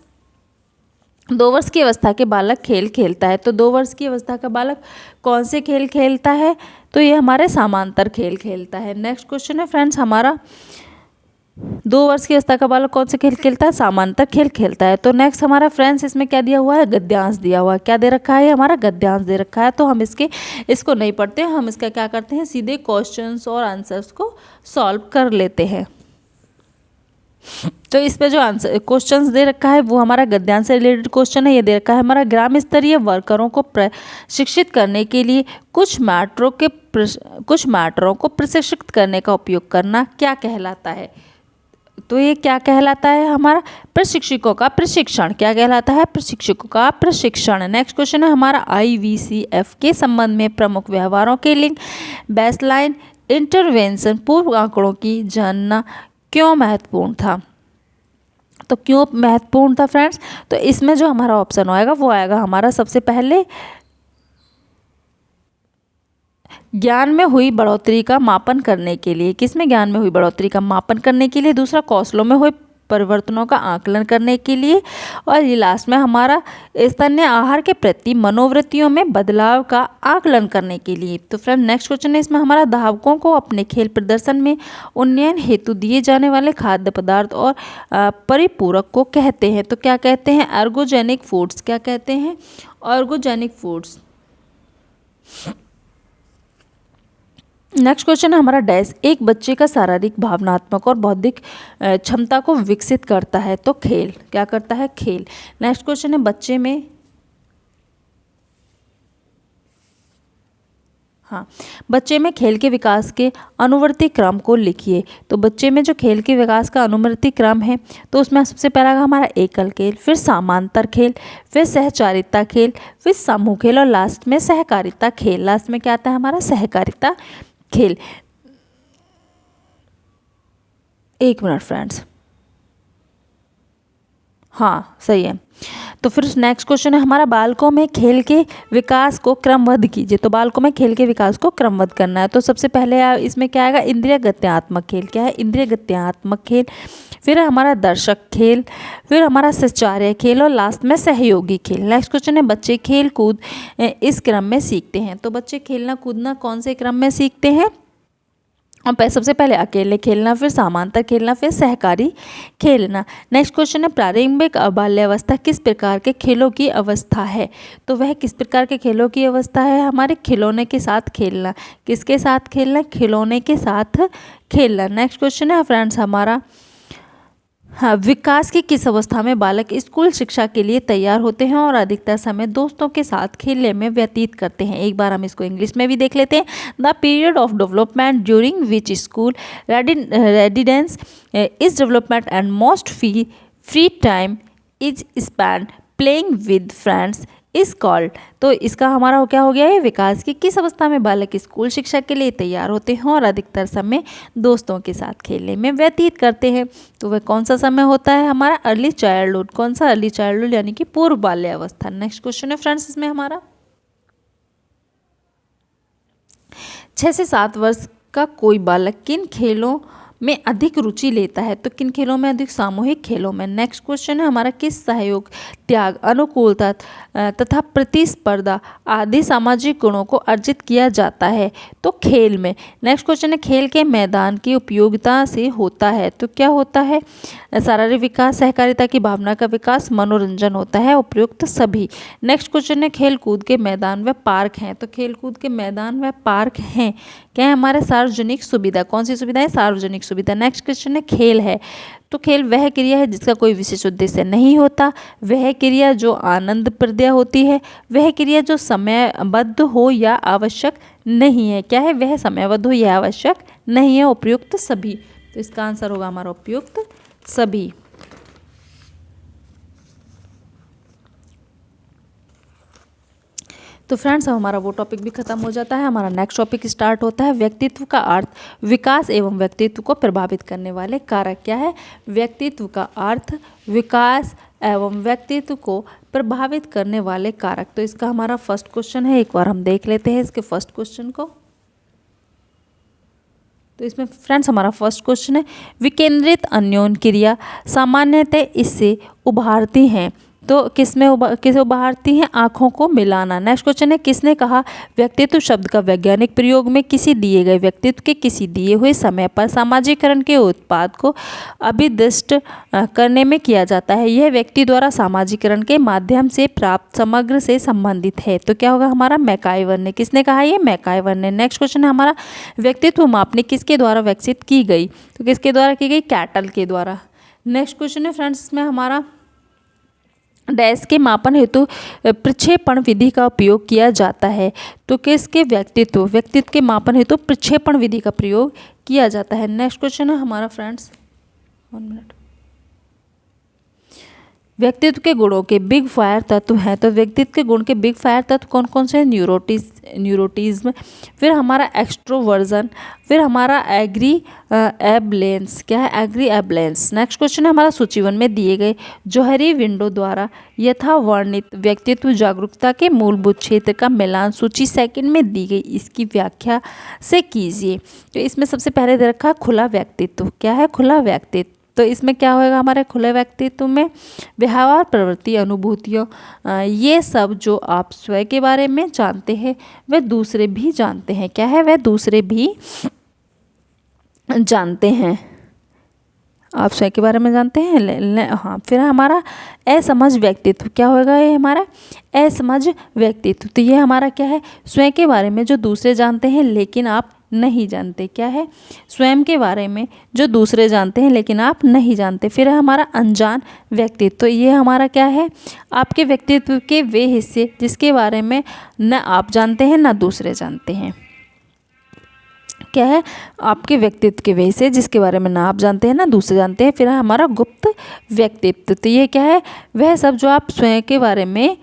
S1: 2 वर्ष की अवस्था के बालक खेल खेलता है। तो 2 वर्ष की अवस्था का बालक कौन से खेल खेलता है? तो ये हमारे समांतर खेल खेलता है। नेक्स्ट क्वेश्चन है फ्रेंड्स हमारा, 2 वर्ष की अवस्था का बालक कौन से खेल खेलता है? समांतर खेल खेलता है। तो नेक्स्ट हमारा फ्रेंड्स इसमें क्या दिया हुआ है? गद्यांश दिया हुआ है। क्या दे रखा है? हमारा गद्यांश दे रखा है। तो हम इसको नहीं पढ़ते, हम इसका क्या करते हैं, सीधे क्वेश्चंस और आंसर्स को सॉल्व कर लेते हैं। तो इस पे जो आंसर क्वेश्चंस दे रखा है वो हमारा गद्यांश से रिलेटेड क्वेश्चन है। ये दे रखा है हमारा, ग्राम स्तरीय वर्करों को प्रशिक्षित करने के लिए कुछ मैटरों को प्रशिक्षित करने का उपयोग करना क्या कहलाता है? तो ये क्या कहलाता है? हमारा प्रशिक्षकों का प्रशिक्षण। क्या कहलाता है? प्रशिक्षकों का प्रशिक्षण। नेक्स्ट क्वेश्चन है हमारा, IVCF के संबंध में प्रमुख व्यवहारों के लिंक बेसलाइन इंटरवेंशन पूर्व आंकड़ों की जानना क्यों महत्वपूर्ण था? तो क्यों महत्वपूर्ण था फ्रेंड्स? तो इसमें जो हमारा ऑप्शन आएगा वो आएगा हमारा सबसे पहले ज्ञान में हुई बढ़ोतरी का मापन करने के लिए। किसमें? ज्ञान में हुई बढ़ोतरी का मापन करने के लिए। दूसरा, कौशलों में हुए परिवर्तनों का आकलन करने के लिए। और ये लास्ट में हमारा स्तन्य आहार के प्रति मनोवृत्तियों में बदलाव का आकलन करने के लिए। तो फ्रेंड नेक्स्ट क्वेश्चन है इसमें हमारा, धावकों को अपने खेल प्रदर्शन में उन्नयन हेतु दिए जाने वाले खाद्य पदार्थ और परिपूरक को कहते हैं। तो क्या कहते हैं? Ergogenic foods. क्या कहते हैं? Ergogenic foods. नेक्स्ट क्वेश्चन है हमारा, डैश एक बच्चे का शारीरिक, भावनात्मक और बौद्धिक क्षमता को विकसित करता है। तो खेल। क्या करता है? खेल। नेक्स्ट क्वेश्चन है, बच्चे में खेल के विकास के अनुवर्ती क्रम को लिखिए। तो बच्चे में जो खेल के विकास का अनुवर्ती क्रम है तो उसमें सबसे पहला हमारा एकल खेल, फिर समांतर खेल, फिर सहचारिता खेल, फिर समूह खेल और लास्ट में सहकारिता खेल। लास्ट में क्या आता है हमारा? सहकारिता खेल। एक मिनट फ्रेंड्स, हाँ सही है। तो फिर नेक्स्ट क्वेश्चन है हमारा, बालकों में खेल के विकास को क्रमबद्ध कीजिए। तो बालकों में खेल के विकास को क्रमबद्ध करना है। तो सबसे पहले इसमें क्या आएगा? इंद्रिय गत्यात्मक खेल। क्या है? इंद्रिय गत्यात्मक खेल। फिर हमारा दर्शक खेल, फिर हमारा सचार्य खेल और लास्ट में सहयोगी खेल। नेक्स्ट क्वेश्चन है, बच्चे खेल कूद इस क्रम में सीखते हैं। तो बच्चे खेलना कूदना कौन से क्रम में सीखते हैं? और सबसे पहले अकेले खेलना, फिर समांतर खेलना, फिर सहकारी खेलना। नेक्स्ट क्वेश्चन है, प्रारंभिक बाल्यावस्था किस प्रकार के खेलों की अवस्था है? तो वह किस प्रकार के खेलों की अवस्था है? हमारे खिलौने के साथ खेलना। किसके साथ खेलना? खिलौने के साथ खेलना। नेक्स्ट क्वेश्चन है फ्रेंड्स हमारा, विकास की किस अवस्था में बालक स्कूल शिक्षा के लिए तैयार होते हैं और अधिकतर समय दोस्तों के साथ खेलने में व्यतीत करते हैं? एक बार हम इसको इंग्लिश में भी देख लेते हैं। The period of development during which school readiness is development and most free time is spend playing with friends is called. तो इसका हमारा क्या हो गया है? विकास की किस अवस्था में बालक स्कूल शिक्षा के लिए तैयार होते हैं और अधिकतर समय दोस्तों के साथ खेलने में व्यतीत करते हैं? तो वह कौन सा समय होता है? हमारा अर्ली चाइल्डहुड। कौन सा? अर्ली चाइल्डहुड यानी कि पूर्व बाल्यावस्था। नेक्स्ट क्वेश्चन है फ्रेंड्स इसमें हमारा, 6 से 7 वर्ष का कोई बालक किन खेलों में अधिक रुचि लेता है? तो किन खेलों में अधिक? सामूहिक खेलों में। नेक्स्ट क्वेश्चन है हमारा, किस सहयोग, त्याग, अनुकूलता तथा प्रतिस्पर्धा आदि सामाजिक गुणों को अर्जित किया जाता है? तो खेल में। नेक्स्ट क्वेश्चन है, खेल के मैदान की उपयोगिता से होता है। तो क्या होता है? शारीरिक विकास, सहकारिता की भावना का विकास, मनोरंजन होता है, उपयुक्त सभी। नेक्स्ट क्वेश्चन है, खेल कूद के मैदान व पार्क हैं। तो खेल कूद के मैदान व पार्क हैं क्या है? हमारे सार्वजनिक सुविधा। कौन सी सुविधा है? सार्वजनिक सुविधा। नेक्स्ट क्वेश्चन है, खेल है। तो खेल वह क्रिया है जिसका कोई विशेष उद्देश्य नहीं होता, वह क्रिया जो आनंदप्रद होती है, वह क्रिया जो समयबद्ध हो या आवश्यक नहीं है। क्या है? वह समयबद्ध हो या आवश्यक नहीं है, उपयुक्त सभी। तो इसका आंसर होगा हमारा उपयुक्त सभी। तो फ्रेंड्स हमारा वो टॉपिक भी खत्म हो जाता है। हमारा नेक्स्ट टॉपिक स्टार्ट होता है, व्यक्तित्व का अर्थ, विकास एवं व्यक्तित्व को प्रभावित करने वाले कारक। क्या है? व्यक्तित्व का अर्थ, विकास एवं व्यक्तित्व को प्रभावित करने वाले कारक। तो इसका हमारा फर्स्ट क्वेश्चन है, एक बार हम देख लेते हैं इसके फर्स्ट क्वेश्चन को। तो इसमें फ्रेंड्स हमारा फर्स्ट क्वेश्चन है, विकेंद्रित अन्योन क्रिया सामान्यतः इससे उभारती हैं, तो किसे उभारती हैं? आँखों को मिलाना। नेक्स्ट क्वेश्चन है, किसने कहा व्यक्तित्व शब्द का वैज्ञानिक प्रयोग में किसी दिए गए व्यक्तित्व के किसी दिए हुए समय पर सामाजिकरण के उत्पाद को अभिदिष्ट करने में किया जाता है? यह व्यक्ति द्वारा सामाजिकरण के माध्यम से प्राप्त समग्र से संबंधित है। तो क्या होगा हमारा? मैकाइवर ने। किसने कहा? ये मैकाइवर ने। नेक्स्ट क्वेश्चन है हमारा, व्यक्तित्व मापनी किसके द्वारा विकसित की गई? तो किसके द्वारा की गई? कैटल के द्वारा। नेक्स्ट क्वेश्चन है फ्रेंड्स इसमें हमारा, डैश के मापन हेतु प्रक्षेपण विधि का उपयोग किया जाता है? तो किसके? व्यक्तित्व के मापन हेतु प्रक्षेपण विधि का प्रयोग किया जाता है। नेक्स्ट क्वेश्चन है हमारा फ्रेंड्स, 1 मिनट, व्यक्तित्व के गुणों के बिग फायर तत्व हैं। तो व्यक्तित्व के गुण के बिग फायर तत्व कौन कौन से हैं? न्यूरोटिज्म, फिर हमारा एक्सट्रोवर्जन, फिर हमारा एग्री एबलेंस। क्या है? Agree ambulance. नेक्स्ट क्वेश्चन है हमारा, सूचीवन में दिए गए जौहरी विंडो द्वारा यथावर्णित व्यक्तित्व जागरूकता के मूलभूत क्षेत्र का मिलान सूची सेकंड में दी गई इसकी व्याख्या से कीजिए। तो इसमें सबसे पहले दे रखा है खुला व्यक्तित्व। क्या है? खुला व्यक्तित्व। तो इसमें क्या होएगा हमारे खुले व्यक्तित्व में? व्यवहार, प्रवृत्ति, अनुभूतियों, ये सब जो आप स्वयं के बारे में जानते हैं वह दूसरे भी जानते हैं। क्या है? वह दूसरे भी जानते हैं। आप स्वयं के बारे में जानते हैं। हाँ, फिर हमारा असमझ व्यक्तित्व। क्या होगा ये हमारा? असमझ व्यक्तित्व। तो ये हमारा क्या है? स्वयं के बारे में जो दूसरे जानते हैं लेकिन आप नहीं जानते। क्या है? स्वयं के बारे में जो दूसरे जानते हैं लेकिन आप नहीं जानते। फिर है हमारा अनजान व्यक्तित्व। तो ये हमारा क्या है? आपके व्यक्तित्व के वे हिस्से जिसके बारे में न आप जानते हैं न दूसरे जानते हैं। क्या है? आपके व्यक्तित्व के वे हिस्से जिसके बारे में ना आप जानते हैं ना दूसरे जानते हैं। फिर है हमारा गुप्त व्यक्तित्व। तो ये क्या है? वह सब जो आप स्वयं के बारे में,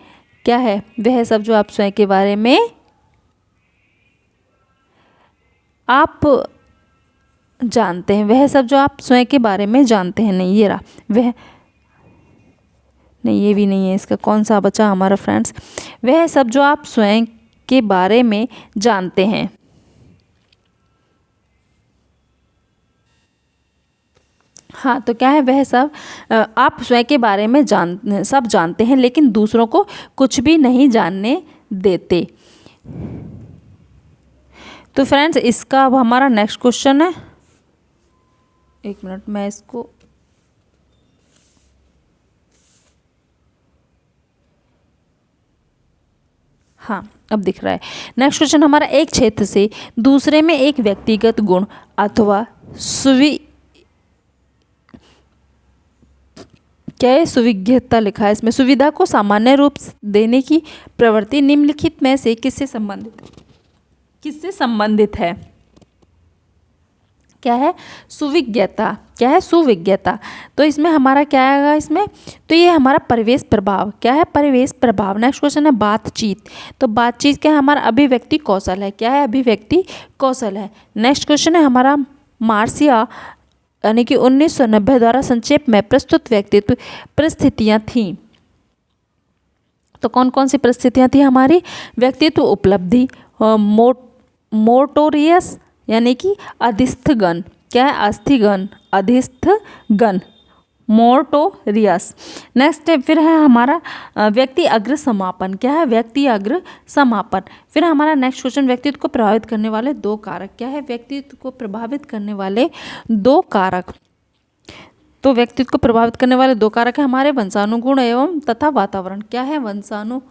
S1: क्या है? वह सब जो आप स्वयं के बारे में आप जानते हैं, वह सब जो आप स्वयं के बारे में जानते हैं। नहीं, ये रहा वह, नहीं ये भी नहीं है, इसका कौन सा बचा हमारा फ्रेंड्स? वह सब जो आप स्वयं के बारे में जानते हैं। हाँ, तो क्या है? वह सब आप स्वयं के बारे में सब जानते हैं लेकिन दूसरों को कुछ भी नहीं जानने देते। तो फ्रेंड्स इसका अब हमारा नेक्स्ट क्वेश्चन है, 1 मिनट मैं इसको, हाँ अब दिख रहा है। नेक्स्ट क्वेश्चन हमारा, एक क्षेत्र से दूसरे में एक व्यक्तिगत गुण अथवा क्या है? सुविज्ञता लिखा है इसमें। सुविधा को सामान्य रूप देने की प्रवृत्ति निम्नलिखित में से किससे संबंधित है? क्या है? सुविज्ञता। क्या है? सुविज्ञता। तो इसमें हमारा क्या आएगा इसमें? तो ये हमारा परिवेश प्रभाव। क्या है? परिवेश प्रभाव। नेक्स्ट क्वेश्चन है बातचीत। तो बातचीत क्या है? हमारा अभिव्यक्ति कौशल है। क्या है? अभिव्यक्ति कौशल है। नेक्स्ट क्वेश्चन है हमारा मार्सिया यानी कि 1990 द्वारा संक्षेप में प्रस्तुत व्यक्तित्व परिस्थितियाँ थीं। तो कौन कौन सी परिस्थितियाँ थी हमारी? व्यक्तित्व उपलब्धि, मोटोरियस यानी कि अधिस्थगन। क्या है? अस्थिगन, अधिस्थगन, मोटोरियस। नेक्स्ट फिर है हमारा व्यक्ति अग्र समापन। क्या है? व्यक्ति अग्र समापन। फिर हमारा नेक्स्ट क्वेश्चन, व्यक्तित्व को प्रभावित करने वाले 2 कारक। क्या है? व्यक्तित्व को प्रभावित करने वाले 2 कारक। तो व्यक्तित्व को प्रभावित करने वाले 2 कारक है हमारे वंशानुगुण एवं तथा वातावरण। क्या है? वंशानुगत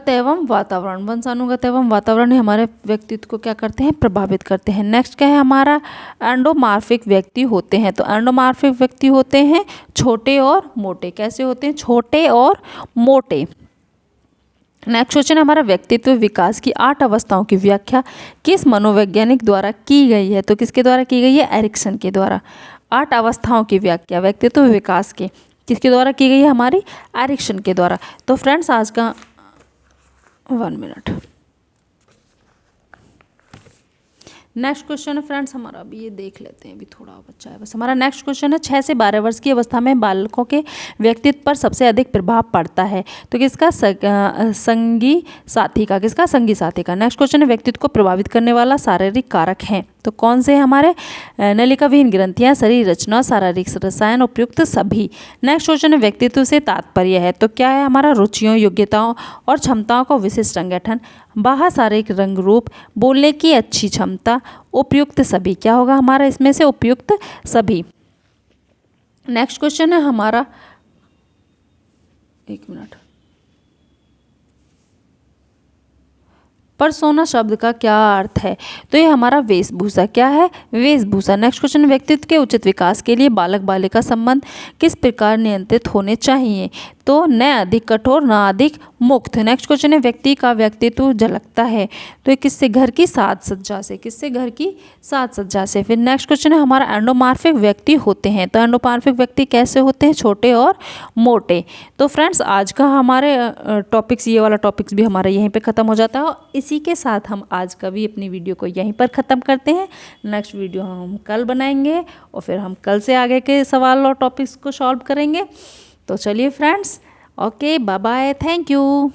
S1: एवं वातावरण। वंशानुगत एवं वातावरण ही हमारे व्यक्तित्व को क्या करते हैं? प्रभावित करते हैं। नेक्स्ट क्या है हमारा? एंडोमार्फिक व्यक्ति होते हैं। तो एंडोमार्फिक व्यक्ति होते हैं छोटे और मोटे। कैसे होते हैं? छोटे और मोटे। नेक्स्ट क्वेश्चन हमारा, व्यक्तित्व विकास की 8 अवस्थाओं की व्याख्या किस मनोवैज्ञानिक द्वारा की गई है? तो किसके द्वारा की गई है? एरिक्सन के द्वारा। 8 अवस्थाओं की व्याख्या व्यक्तित्व विकास के किसके द्वारा की गई है? हमारी एरिक्सन के द्वारा। तो फ्रेंड्स आज का 1 मिनट, नेक्स्ट क्वेश्चन है फ्रेंड्स हमारा, अभी ये देख लेते हैं, अभी थोड़ा बच्चा है बस। हमारा नेक्स्ट क्वेश्चन है, 6 से 12 वर्ष की अवस्था में बालकों के व्यक्तित्व पर सबसे अधिक प्रभाव पड़ता है। तो किसका? संगी साथी का। किसका? संगी साथी का। नेक्स्ट क्वेश्चन है, व्यक्तित्व को प्रभावित करने वाला शारीरिक कारक है। तो कौन से हमारे नलिकाविहीन ग्रंथियाँ, शरीर रचना, शारीरिक रसायन, उपयुक्त सभी। नेक्स्ट क्वेश्चन है व्यक्तित्व से तात्पर्य है, तो क्या है हमारा रुचियों, योग्यताओं और क्षमताओं का विशिष्ट संगठन, बाह्य शारीरिक रंग रूप, बोलने की अच्छी क्षमता, उपयुक्त सभी। क्या होगा हमारा इसमें से उपयुक्त सभी। नेक्स्ट क्वेश्चन है हमारा, एक मिनट, पर्सोना शब्द का क्या अर्थ है, तो ये हमारा वेशभूषा। क्या है, वेशभूषा। नेक्स्ट क्वेश्चन, व्यक्तित्व के उचित विकास के लिए बालक बालिका संबंध किस प्रकार नियंत्रित होने चाहिए, तो न अधिक कठोर न अधिक मुक्त। नेक्स्ट क्वेश्चन है व्यक्ति का व्यक्तित्व झलकता है, तो ये किससे, घर की साज सज्जा से। किससे, घर की साज सज्जा से। फिर नेक्स्ट क्वेश्चन है हमारा एंडोमार्फिक व्यक्ति होते हैं, तो एंडोमार्फिक व्यक्ति कैसे होते हैं, छोटे और मोटे। तो फ्रेंड्स आज का हमारे टॉपिक्स, ये वाला टॉपिक्स भी हमारा यहीं पे ख़त्म हो जाता है और इसी के साथ हम आज का भी अपनी वीडियो को यहीं पर ख़त्म करते हैं। नेक्स्ट वीडियो हम कल बनाएंगे और फिर हम कल से आगे के सवाल और टॉपिक्स को सॉल्व करेंगे। तो चलिए friends, okay, bye bye, thank you.